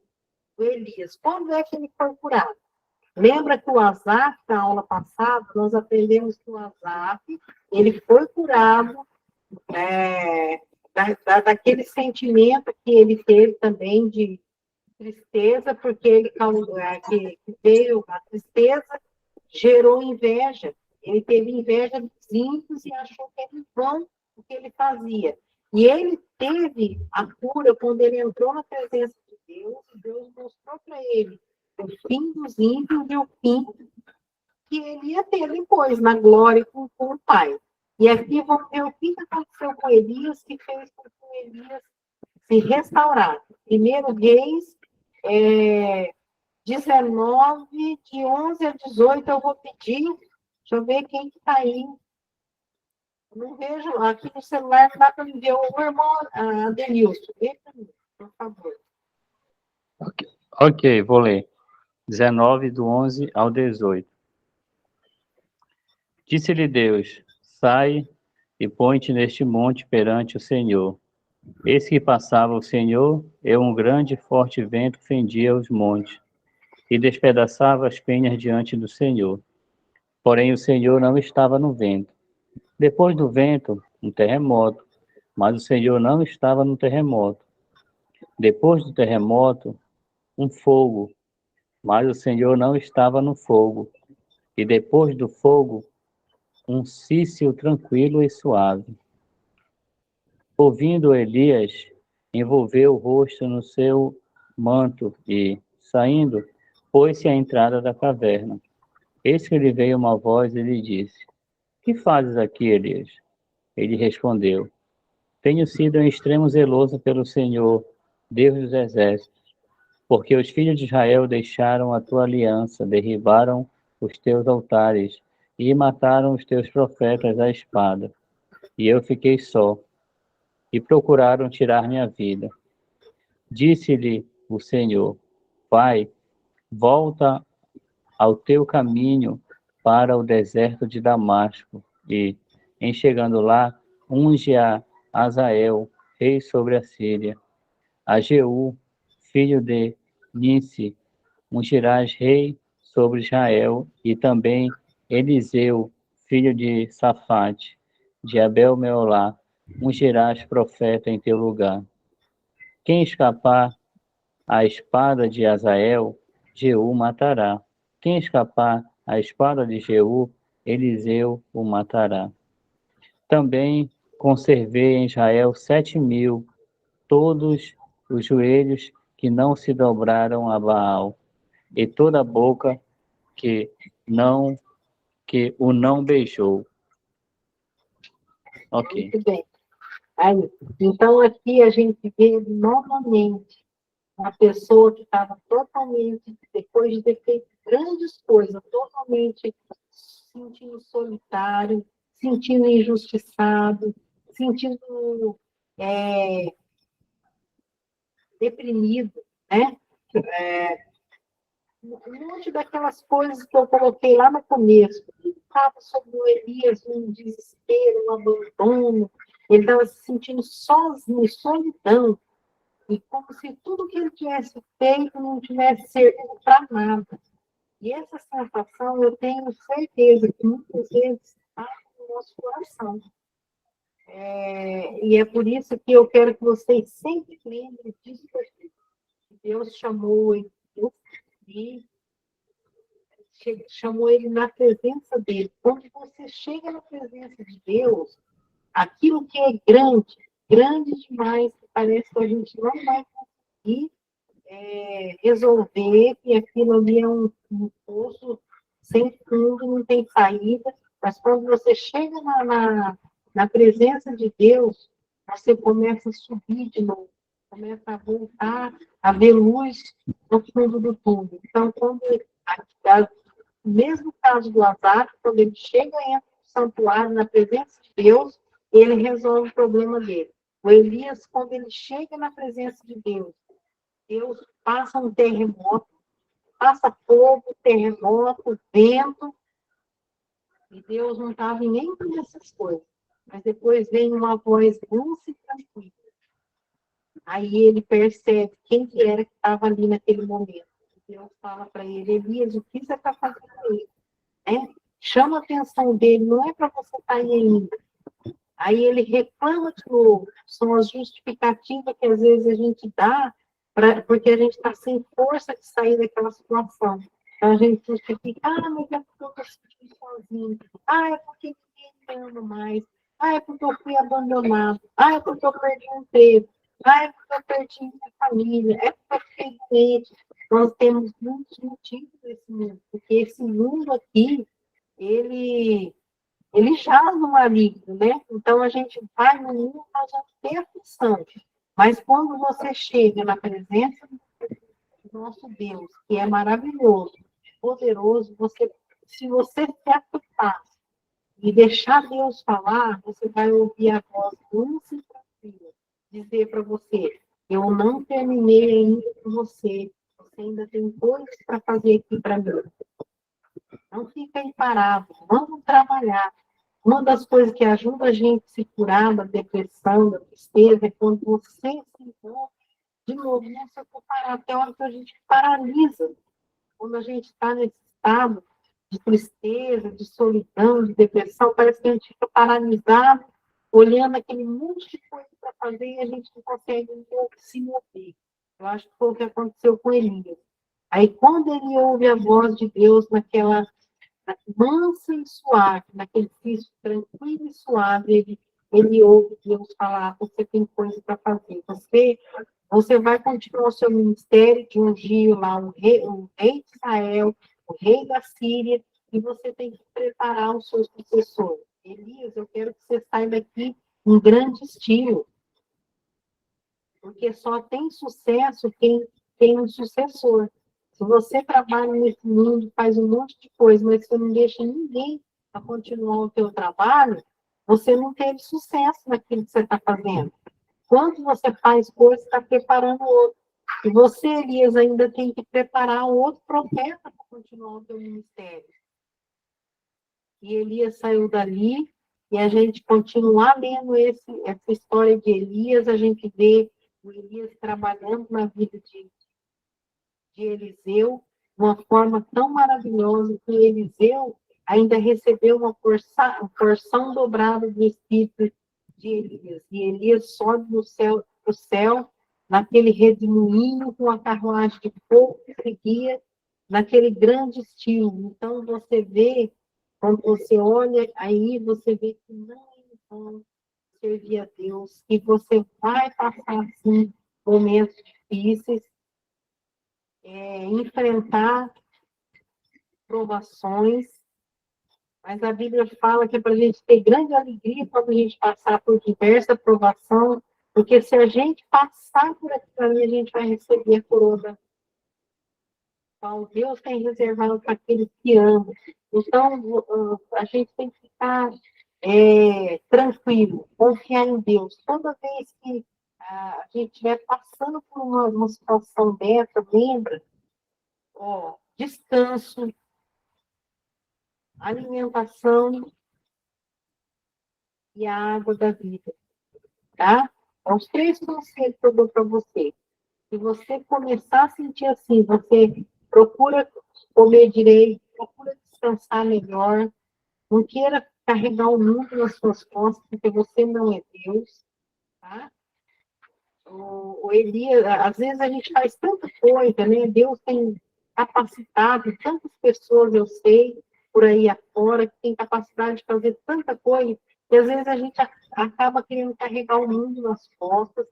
Elias. Quando é que ele foi curado? Lembra que o Asaf, na aula passada, nós aprendemos que o Asaf, ele foi curado daquele sentimento que ele teve também de tristeza, porque ele que veio a tristeza, gerou inveja. Ele teve inveja dos ímpios e achou que era vão o que ele fazia. E ele teve a cura quando ele entrou na presença de Deus, e Deus mostrou para ele o fim dos ímpios e o fim que ele ia ter depois, na glória com o Pai. E aqui vamos ver o que aconteceu com Elias, que fez com que Elias se restaurasse. 1 Reis 19, de 11 a 18, eu vou pedir, deixa eu ver quem que está aí. Não vejo, aqui no celular não dá para me ver. O irmão Adenilson, vê para mim, por favor. Ok, vou ler. 19, do 11 ao 18. Disse-lhe Deus, sai e põe-te neste monte perante o Senhor. Eis que passava o Senhor, e um grande e forte vento fendia os montes, e despedaçava as penhas diante do Senhor. Porém o Senhor não estava no vento. Depois do vento, um terremoto, mas o Senhor não estava no terremoto. Depois do terremoto, um fogo, mas o Senhor não estava no fogo. E depois do fogo, um cício tranquilo e suave. Ouvindo Elias, envolveu o rosto no seu manto e, saindo, pôs-se à entrada da caverna. Eis que lhe veio uma voz e lhe disse, que fazes aqui, Elias? Ele respondeu, tenho sido em extremo zeloso pelo Senhor, Deus dos exércitos, porque os filhos de Israel deixaram a tua aliança, derribaram os teus altares e mataram os teus profetas à espada. E eu fiquei só, e procuraram tirar minha vida. Disse-lhe o Senhor, Pai, volta ao teu caminho para o deserto de Damasco, e, em chegando lá, unge a Azael, rei sobre a Síria, a Jeú, filho de Nice, ungirás rei sobre Israel, e também Eliseu, filho de Safate, de Abel-Meolá, ungirás profeta em teu lugar. Quem escapar à espada de Azael, Jeú matará. Quem escapar à espada de Jeú, Eliseu o matará. Também conservei em Israel 7.000, todos os joelhos que não se dobraram a Baal, e toda a boca que o não beijou. Ok. Muito bem. Aí, então, aqui a gente vê novamente uma pessoa que estava totalmente, depois de ter feito grandes coisas, totalmente se sentindo solitário, sentindo injustiçado, sentindo deprimido, né? Um monte daquelas coisas que eu coloquei lá no começo. Ele estava sobre o Elias, um desespero, um abandono, ele estava se sentindo sozinho, solidão, e como se tudo que ele tivesse feito não tivesse servido para nada. E essa sensação eu tenho certeza que muitas vezes está no nosso coração. E é por isso que eu quero que vocês sempre lembrem disso aqui. Deus chamou ele e chamou ele na presença dele. Quando você chega na presença de Deus, aquilo que é grande, grande demais, que parece que a gente não vai conseguir resolver, que aquilo ali é um poço sem fundo, não tem saída, mas quando você chega na presença de Deus, você começa a subir de novo, começa a voltar a ver luz no fundo do túnel. Então, quando no mesmo caso do Azar, quando ele chega entra no santuário, na presença de Deus, ele resolve o problema dele. O Elias, quando ele chega na presença de Deus, Deus passa um terremoto, passa fogo, terremoto, vento, e Deus não estava em nenhuma dessas coisas. Mas depois vem uma voz mansa e tranquila. Aí ele percebe quem que era que estava ali naquele momento. Deus fala para ele: Elias, o que você está fazendo aí? Chama a atenção dele, não é para você estar aí ainda. Aí ele reclama de novo. São as justificativas que às vezes a gente dá, porque a gente está sem força de sair daquela situação. Então a gente justifica: mas é porque eu estou sentindo sozinho. É porque ninguém me ama mais. É porque eu fui abandonado. É porque eu perdi o emprego. É porque eu perdi minha família. É porque eu fiquei doente. Nós temos muitos motivos desse mundo, porque esse mundo aqui, ele jaz no maligno, né? Então a gente vai no mundo para já ter aflição. Mas quando você chega na presença do nosso Deus, que é maravilhoso, poderoso, se você se afastar e deixar Deus falar, você vai ouvir a voz mansa e tranquila dizer para você: eu não terminei ainda com você, você ainda tem coisas para fazer aqui para mim. Não fica aí parado, vamos trabalhar. Uma das coisas que ajuda a gente a se curar da depressão, da tristeza, é quando você se envolve, de novo, não se for parar, até a hora que a gente paralisa. Quando a gente está nesse estado de tristeza, de solidão, de depressão, parece que a gente fica paralisado, olhando aquele monte de coisa para fazer e a gente não consegue se mover. Eu acho que foi o que aconteceu com Elias. Aí, quando ele ouve a voz de Deus naquela mansa e suave, naquele piso tranquilo e suave, ele ouve Deus falar: você tem coisa para fazer, você vai continuar o seu ministério de ungir lá o rei de Israel, o rei da Síria, e você tem que preparar os seus sucessores. Elias, eu quero que você saia daqui em grande estilo, porque só tem sucesso quem tem um sucessor. Se você trabalha nesse mundo, faz um monte de coisa, mas você não deixa ninguém a continuar o seu trabalho, você não teve sucesso naquilo que você está fazendo. Quando você faz coisa, você está preparando outro. E você, Elias, ainda tem que preparar outro profeta para continuar o seu ministério. E Elias saiu dali, e a gente continuar lendo essa história de Elias, a gente vê o Elias trabalhando na vida de de Eliseu, uma forma tão maravilhosa que Eliseu ainda recebeu uma porção dobrada do Espírito de Elias. E Elias sobe do céu, pro céu, naquele redemoinho com a carruagem de fogo que seguia, naquele grande estilo. Então, você vê, quando você olha aí, você vê que não é bom servir a Deus, que você vai passar, sim, momentos difíceis, enfrentar provações, mas a Bíblia fala que é para a gente ter grande alegria quando a gente passar por diversa provação, porque se a gente passar por aquilo ali, a gente vai receber a coroa da qual Deus tem reservado para aqueles que amam. Então, a gente tem que ficar tranquilo, confiar em Deus. Toda vez que a gente estiver passando por uma situação dessa, lembra, descanso, alimentação e a água da vida, tá? São os 3 conselhos que eu dou para você. Se você começar a sentir assim, você procura comer direito, procura descansar melhor, não queira carregar o mundo nas suas costas, porque você não é Deus, tá? O Elias, às vezes a gente faz tanta coisa, né? Deus tem capacitado tantas pessoas, eu sei, por aí afora, que tem capacidade de fazer tanta coisa, e às vezes a gente acaba querendo carregar o mundo nas costas,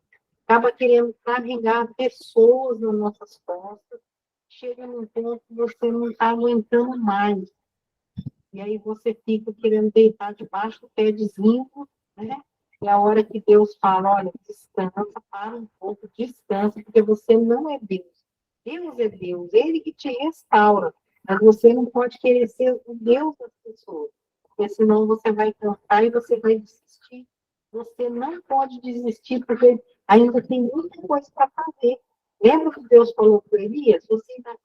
acaba querendo carregar pessoas nas nossas costas, chega num ponto que você não está aguentando mais. E aí você fica querendo deitar debaixo do pé de zinco, né? E a hora que Deus fala, olha, descansa, para um pouco, descansa, porque você não é Deus. Deus é Deus, Ele que te restaura. Mas você não pode querer ser o Deus das pessoas, porque senão você vai cansar e você vai desistir. Você não pode desistir, porque ainda tem muita coisa para fazer. Lembra que Deus falou para Elias? Você ainda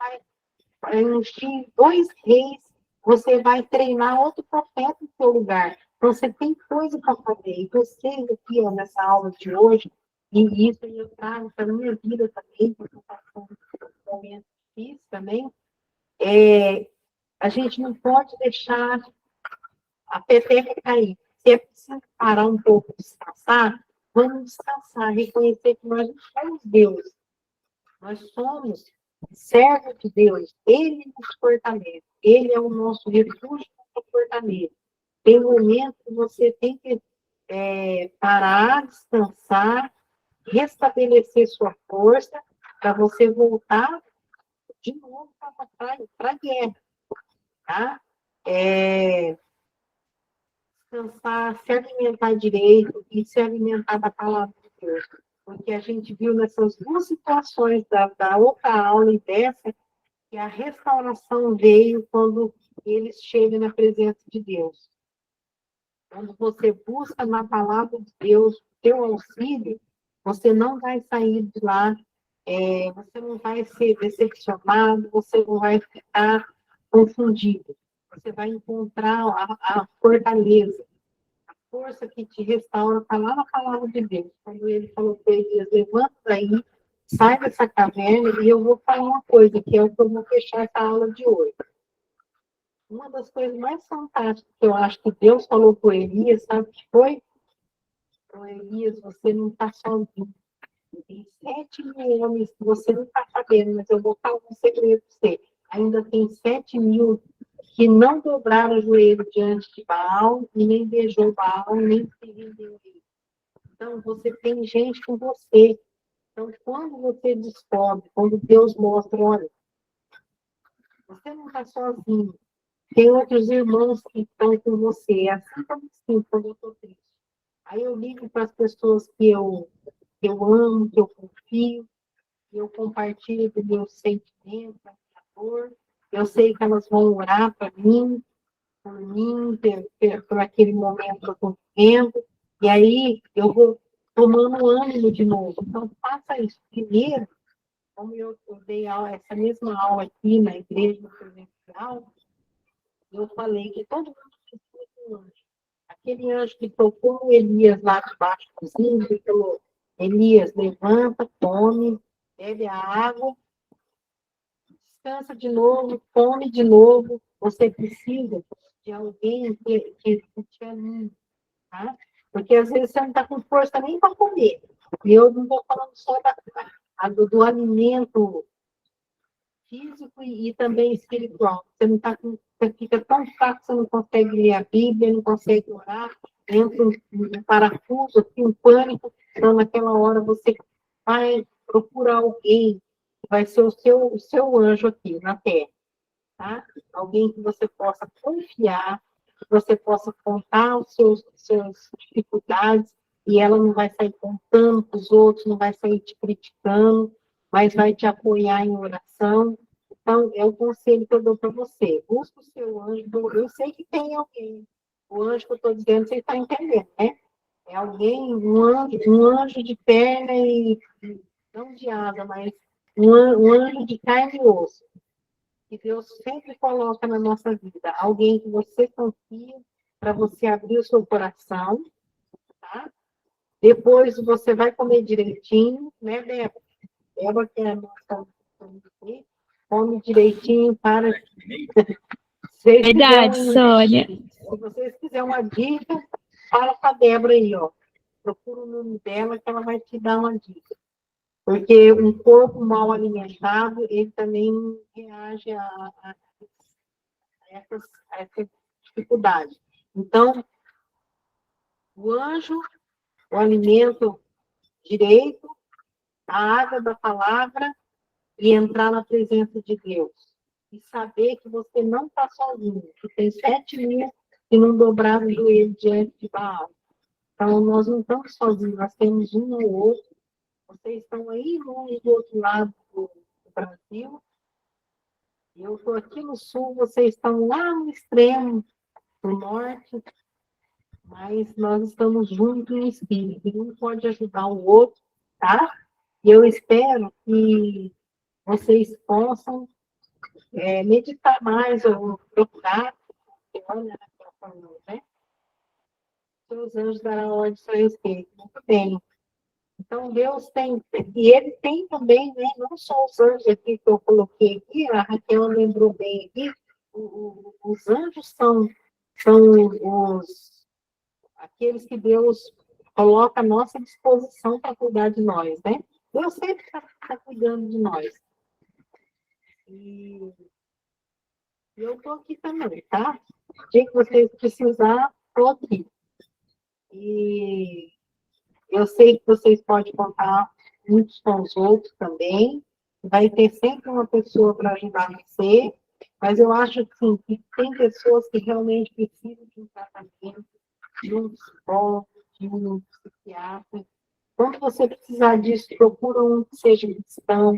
vai ungir 2 reis, você vai treinar outro profeta no seu lugar. Então, você tem coisa para fazer. E vocês aqui, nessa aula de hoje, e isso eu trago para a minha vida também, porque eu estou passando por um momento difícil também, a gente não pode deixar a peteca cair. Se é preciso parar um pouco, descansar, vamos descansar, reconhecer que nós não somos Deus. Nós somos servos de Deus. Ele nos fortalece. Ele é o nosso refúgio e fortaleza. Tem um momento que você tem que parar, descansar, restabelecer sua força, para você voltar de novo para a guerra. Tá? Descansar, se alimentar direito e se alimentar da palavra de Deus. Porque a gente viu nessas 2 situações da outra aula e dessa, que a restauração veio quando eles chegam na presença de Deus. Quando você busca na palavra de Deus o teu auxílio, você não vai sair de lá, você não vai ser decepcionado, você não vai ficar confundido. Você vai encontrar a fortaleza, a força que te restaura, está lá na palavra de Deus. Quando ele falou para Elias, levanta daí, sai dessa caverna, e eu vou falar uma coisa, que é o que eu vou fechar essa aula de hoje. Uma das coisas mais fantásticas que eu acho que Deus falou para Elias, sabe o que foi? Para Elias, você não está sozinho. Tem 7.000 homens que você não está sabendo, mas eu vou falar um segredo para você. Ainda tem 7.000 que não dobraram o joelho diante de Baal, e nem beijou Baal, nem se rendeu a ele. Então, você tem gente com você. Então, quando você descobre, quando Deus mostra, olha, você não está sozinho. Tem outros irmãos que estão com você. É assim que eu me sinto quando eu estou triste. Aí eu ligo para as pessoas que eu amo, que eu confio, que eu compartilho do meu sentimento, da minha dor. Eu sei que elas vão orar por mim, por aquele momento que eu estou vivendo. E aí eu vou tomando ânimo de novo. Então, faça isso. Primeiro, como eu dei essa mesma aula aqui na igreja presencial, eu falei que todo mundo precisa de um anjo. Aquele anjo que tocou o Elias lá debaixo do zinco e falou, Elias, levanta, come, bebe a água descansa de novo, come de novo. Você precisa de alguém que te anime, tá? Porque às vezes você não está com força nem para comer. E eu não estou falando só do alimento físico e também espiritual. Você não tá com, você fica tão fraco que você não consegue ler a Bíblia, não consegue orar, entra um parafuso, assim, um pânico. Então, naquela hora, você vai procurar alguém que vai ser o seu anjo aqui na Terra, tá? Alguém que você possa confiar, que você possa contar os seus dificuldades, e ela não vai sair contando para os outros, não vai sair te criticando, mas vai te apoiar em oração. Então, é o conselho que eu dou para você. Busca o seu anjo. Eu sei que tem alguém. O anjo que eu estou dizendo, você está entendendo, né? É alguém, um anjo de perna e não de asa, mas um anjo de carne e osso que Deus sempre coloca na nossa vida. Alguém que você confia para você abrir o seu coração, tá? Depois você vai comer direitinho, né, Débora? Débora, que é a nossa come direitinho para. Verdade, Sônia. Se vocês quiserem uma dica, fala com a Débora aí, ó. Procura o nome dela que ela vai te dar uma dica. Porque um corpo mal alimentado, ele também reage a essa dificuldade. Então, o anjo, o alimento direito, a água da palavra e entrar na presença de Deus. E saber que você não está sozinho, que tem 7.000 que não dobraram o joelho diante de Baal. Então, nós não estamos sozinhos, nós temos um ou outro. Vocês estão aí longe do outro lado do Brasil. Eu estou aqui no sul, vocês estão lá no extremo do norte, mas nós estamos juntos no espírito, e um pode ajudar o outro, tá? E eu espero que vocês possam meditar mais ou procurar, olha, né? Seus anjos darão ordem a seu respeito. Muito bem. Então, Deus tem, e Ele tem também, né, não só os anjos aqui que eu coloquei aqui, a Raquel lembrou bem aqui, os anjos são aqueles que Deus coloca à nossa disposição para cuidar de nós, né? Deus sempre está cuidando de nós. E eu estou aqui também, tá? O dia que vocês precisarem, estou aqui. E eu sei que vocês podem contar muitos com os outros também. Vai ter sempre uma pessoa para ajudar você. Mas eu acho assim, que tem pessoas que realmente precisam de um tratamento, de um psicólogo, de um psiquiatra. Quando você precisar disso, procura um que seja cristão,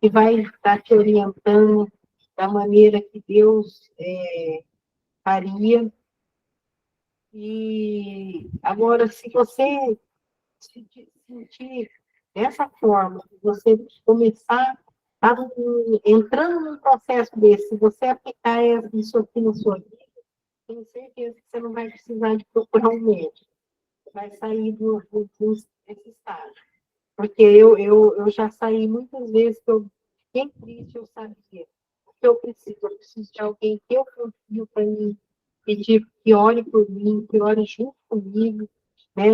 que vai estar te orientando da maneira que Deus faria. E agora, se você se sentir dessa forma, você começar entrando num processo desse, se você aplicar isso aqui na sua vida, tenho certeza que você não vai precisar de procurar um médico. Vai sair desse estágio. Porque eu já saí muitas vezes que eu fiquei triste, eu sabia o que eu preciso de alguém que eu confio para mim, pedir que ore por mim, que ore junto comigo, né,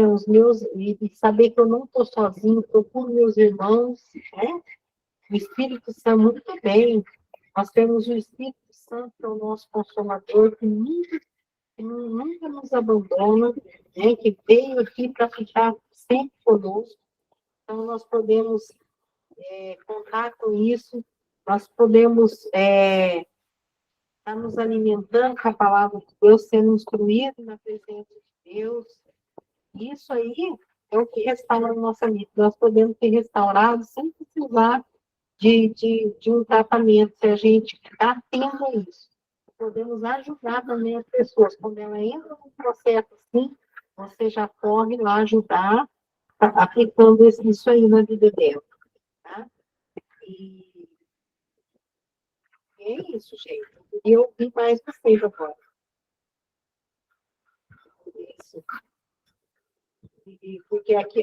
e saber que eu não estou sozinho, procuro meus irmãos, né? O Espírito Santo, muito bem, nós temos o Espírito Santo, que é o nosso Consolador, que nunca nos abandona, né, que veio aqui para ficar sempre conosco. Então, nós podemos contar com isso, nós podemos estar nos alimentando com a palavra de Deus, sendo instruídos na presença de Deus. Isso aí é o que restaura a nossa vida. Nós podemos ser restaurados sem precisar de um tratamento, se a gente está tendo isso. Podemos ajudar também as pessoas. Quando ela entra num processo assim, você já corre lá ajudar, aplicando isso aí na vida dela. Tá? E é isso, gente. E eu ouvi mais vocês agora. Isso. Porque aqui,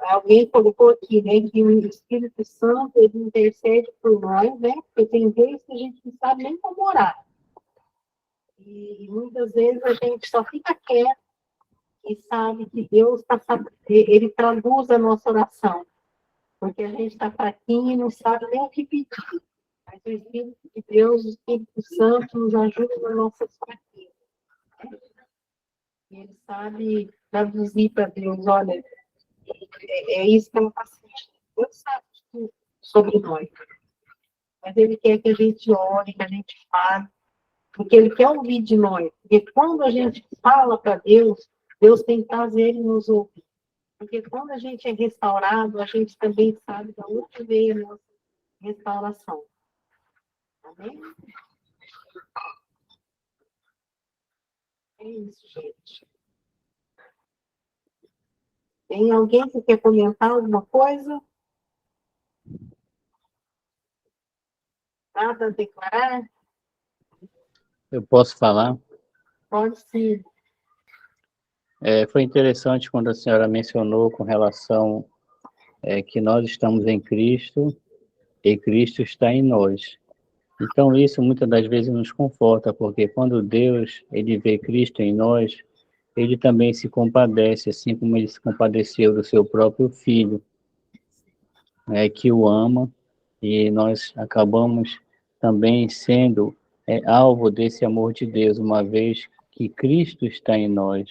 alguém colocou aqui, né, que o Espírito Santo, ele intercede por nós, né, porque tem vezes que a gente não sabe nem como orar. E muitas vezes a gente só fica quieto e sabe que Deus ele traduz a nossa oração, porque a gente está fraquinho e não sabe nem o que pedir. Mas o Espírito de Deus, o Espírito Santo, nos ajuda nas nossas fraquezas. E ele sabe traduzir para Deus, olha, é isso que ela está sentindo. Deus sabe tudo sobre nós. Mas ele quer que a gente ore, que a gente fale, porque ele quer ouvir de nós. Porque quando a gente fala para Deus, Deus tem prazer em nos ouvir. Porque quando a gente é restaurado, a gente também sabe de onde veio a nossa restauração. Amém? É isso, gente. Tem alguém que quer comentar alguma coisa? Nada a declarar? Eu posso falar? Pode sim. Foi interessante quando a senhora mencionou com relação que nós estamos em Cristo e Cristo está em nós. Então, isso muitas das vezes nos conforta, porque quando Deus ele vê Cristo em nós, ele também se compadece, assim como ele se compadeceu do seu próprio Filho, que o ama, e nós acabamos também sendo alvo desse amor de Deus, uma vez que Cristo está em nós.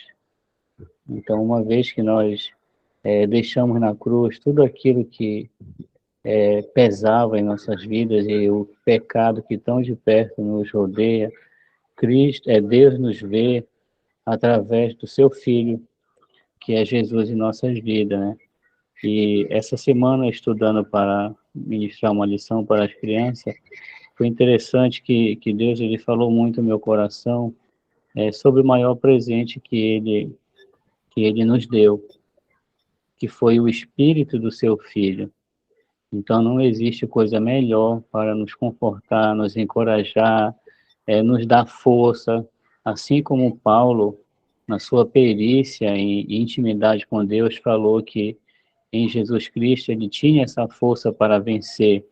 Então, uma vez que nós deixamos na cruz tudo aquilo que pesava em nossas vidas e o pecado que tão de perto nos rodeia, Deus nos vê através do seu Filho, que é Jesus em nossas vidas, né? E essa semana, estudando para ministrar uma lição para as crianças, foi interessante que Deus ele falou muito no meu coração sobre o maior presente que ele nos deu, que foi o Espírito do seu Filho. Então, não existe coisa melhor para nos confortar, nos encorajar, nos dar força, assim como Paulo, na sua perícia e intimidade com Deus, falou que em Jesus Cristo ele tinha essa força para vencer,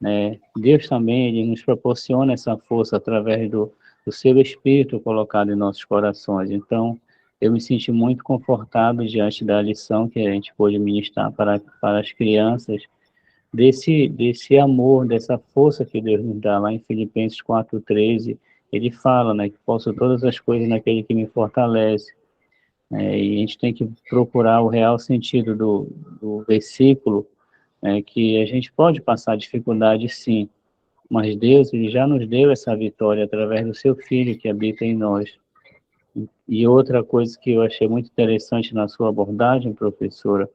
né? Deus também ele nos proporciona essa força através do seu Espírito colocado em nossos corações. Então, eu me senti muito confortado diante da lição que a gente pôde ministrar para as crianças, desse amor, dessa força que Deus nos dá. Lá em Filipenses 4:13, ele fala, né, que posso todas as coisas naquele que me fortalece. E a gente tem que procurar o real sentido do versículo, que a gente pode passar dificuldade, sim, mas Deus ele já nos deu essa vitória através do seu Filho que habita em nós. E outra coisa que eu achei muito interessante na sua abordagem, professora,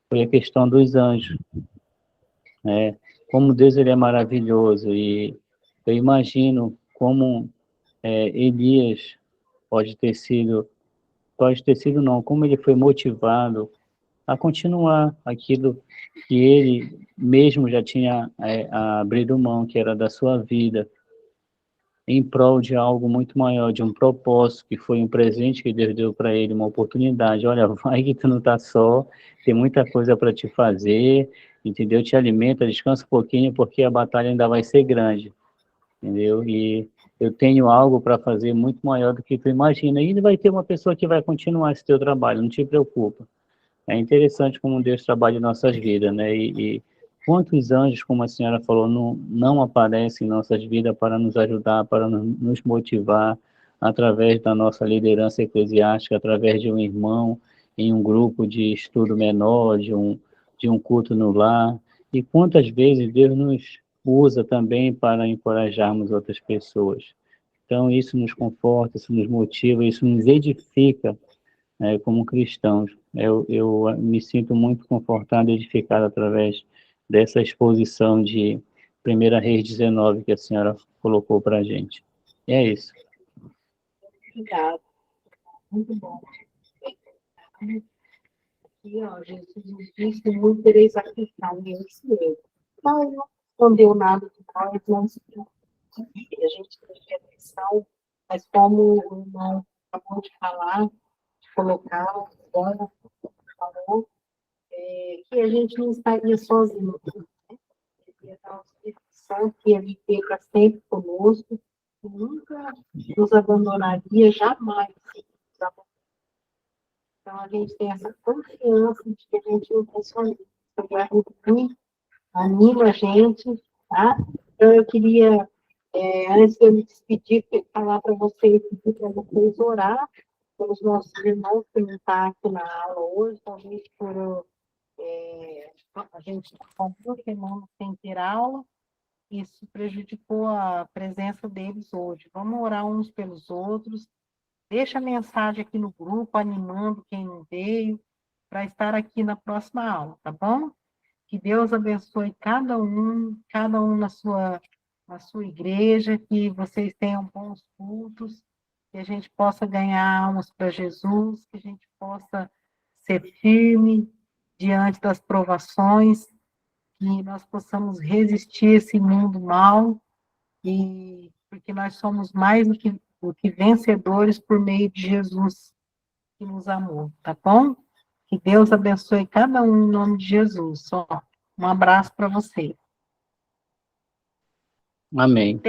foi a questão dos anjos. Como Deus ele é maravilhoso, e eu imagino como Elias pode ter sido não, como ele foi motivado a continuar aquilo que ele mesmo já tinha abrido mão, que era da sua vida, em prol de algo muito maior, de um propósito, que foi um presente que Deus deu para ele, uma oportunidade. Olha, vai que tu não está só, tem muita coisa para te fazer, entendeu? Te alimenta, descansa um pouquinho, porque a batalha ainda vai ser grande, entendeu? E eu tenho algo para fazer muito maior do que tu imagina. E vai ter uma pessoa que vai continuar esse teu trabalho, não te preocupa. É interessante como Deus trabalha em nossas vidas, né? E quantos anjos, como a senhora falou, não aparecem em nossas vidas para nos ajudar, para nos motivar, através da nossa liderança eclesiástica, através de um irmão, em um grupo de estudo menor, de um culto no lar. E quantas vezes Deus nos usa também para encorajarmos outras pessoas. Então, isso nos conforta, isso nos motiva, isso nos edifica, como cristãos. Eu me sinto muito confortado e edificado através dessa exposição de 1 Reis 19 que a senhora colocou para a gente. E é isso. Obrigada. Muito bom. Aqui, ó, Jesus disse, muito tereis aflição, e eu disse mesmo. Mas não escondeu nada de nós, não se preocupe. A gente tem que ter atenção, mas como o irmão acabou de falar, de colocar agora, falou, que a gente não estaria sozinho, né? Que a Espírito Santo ia viver para sempre conosco, que nunca nos abandonaria, jamais. Então, a gente tem essa confiança de que a gente não está sozinho. Então, é muito, anima a gente, tá? Então, eu queria, antes de eu me despedir, falar para vocês, pedir para vocês orar pelos nossos irmãos que não estão aqui na aula hoje, talvez por a gente com 2 semanas sem ter aula, isso prejudicou a presença deles hoje. Vamos orar uns pelos outros, deixa a mensagem aqui no grupo, animando quem não veio, para estar aqui na próxima aula, tá bom? Que Deus abençoe cada um na sua igreja, que vocês tenham bons cultos, que a gente possa ganhar almas para Jesus, que a gente possa ser firme diante das provações, que nós possamos resistir a esse mundo mal, e porque nós somos mais do que vencedores por meio de Jesus, que nos amou, tá bom? Que Deus abençoe cada um em nome de Jesus. Só um abraço para vocês. Amém.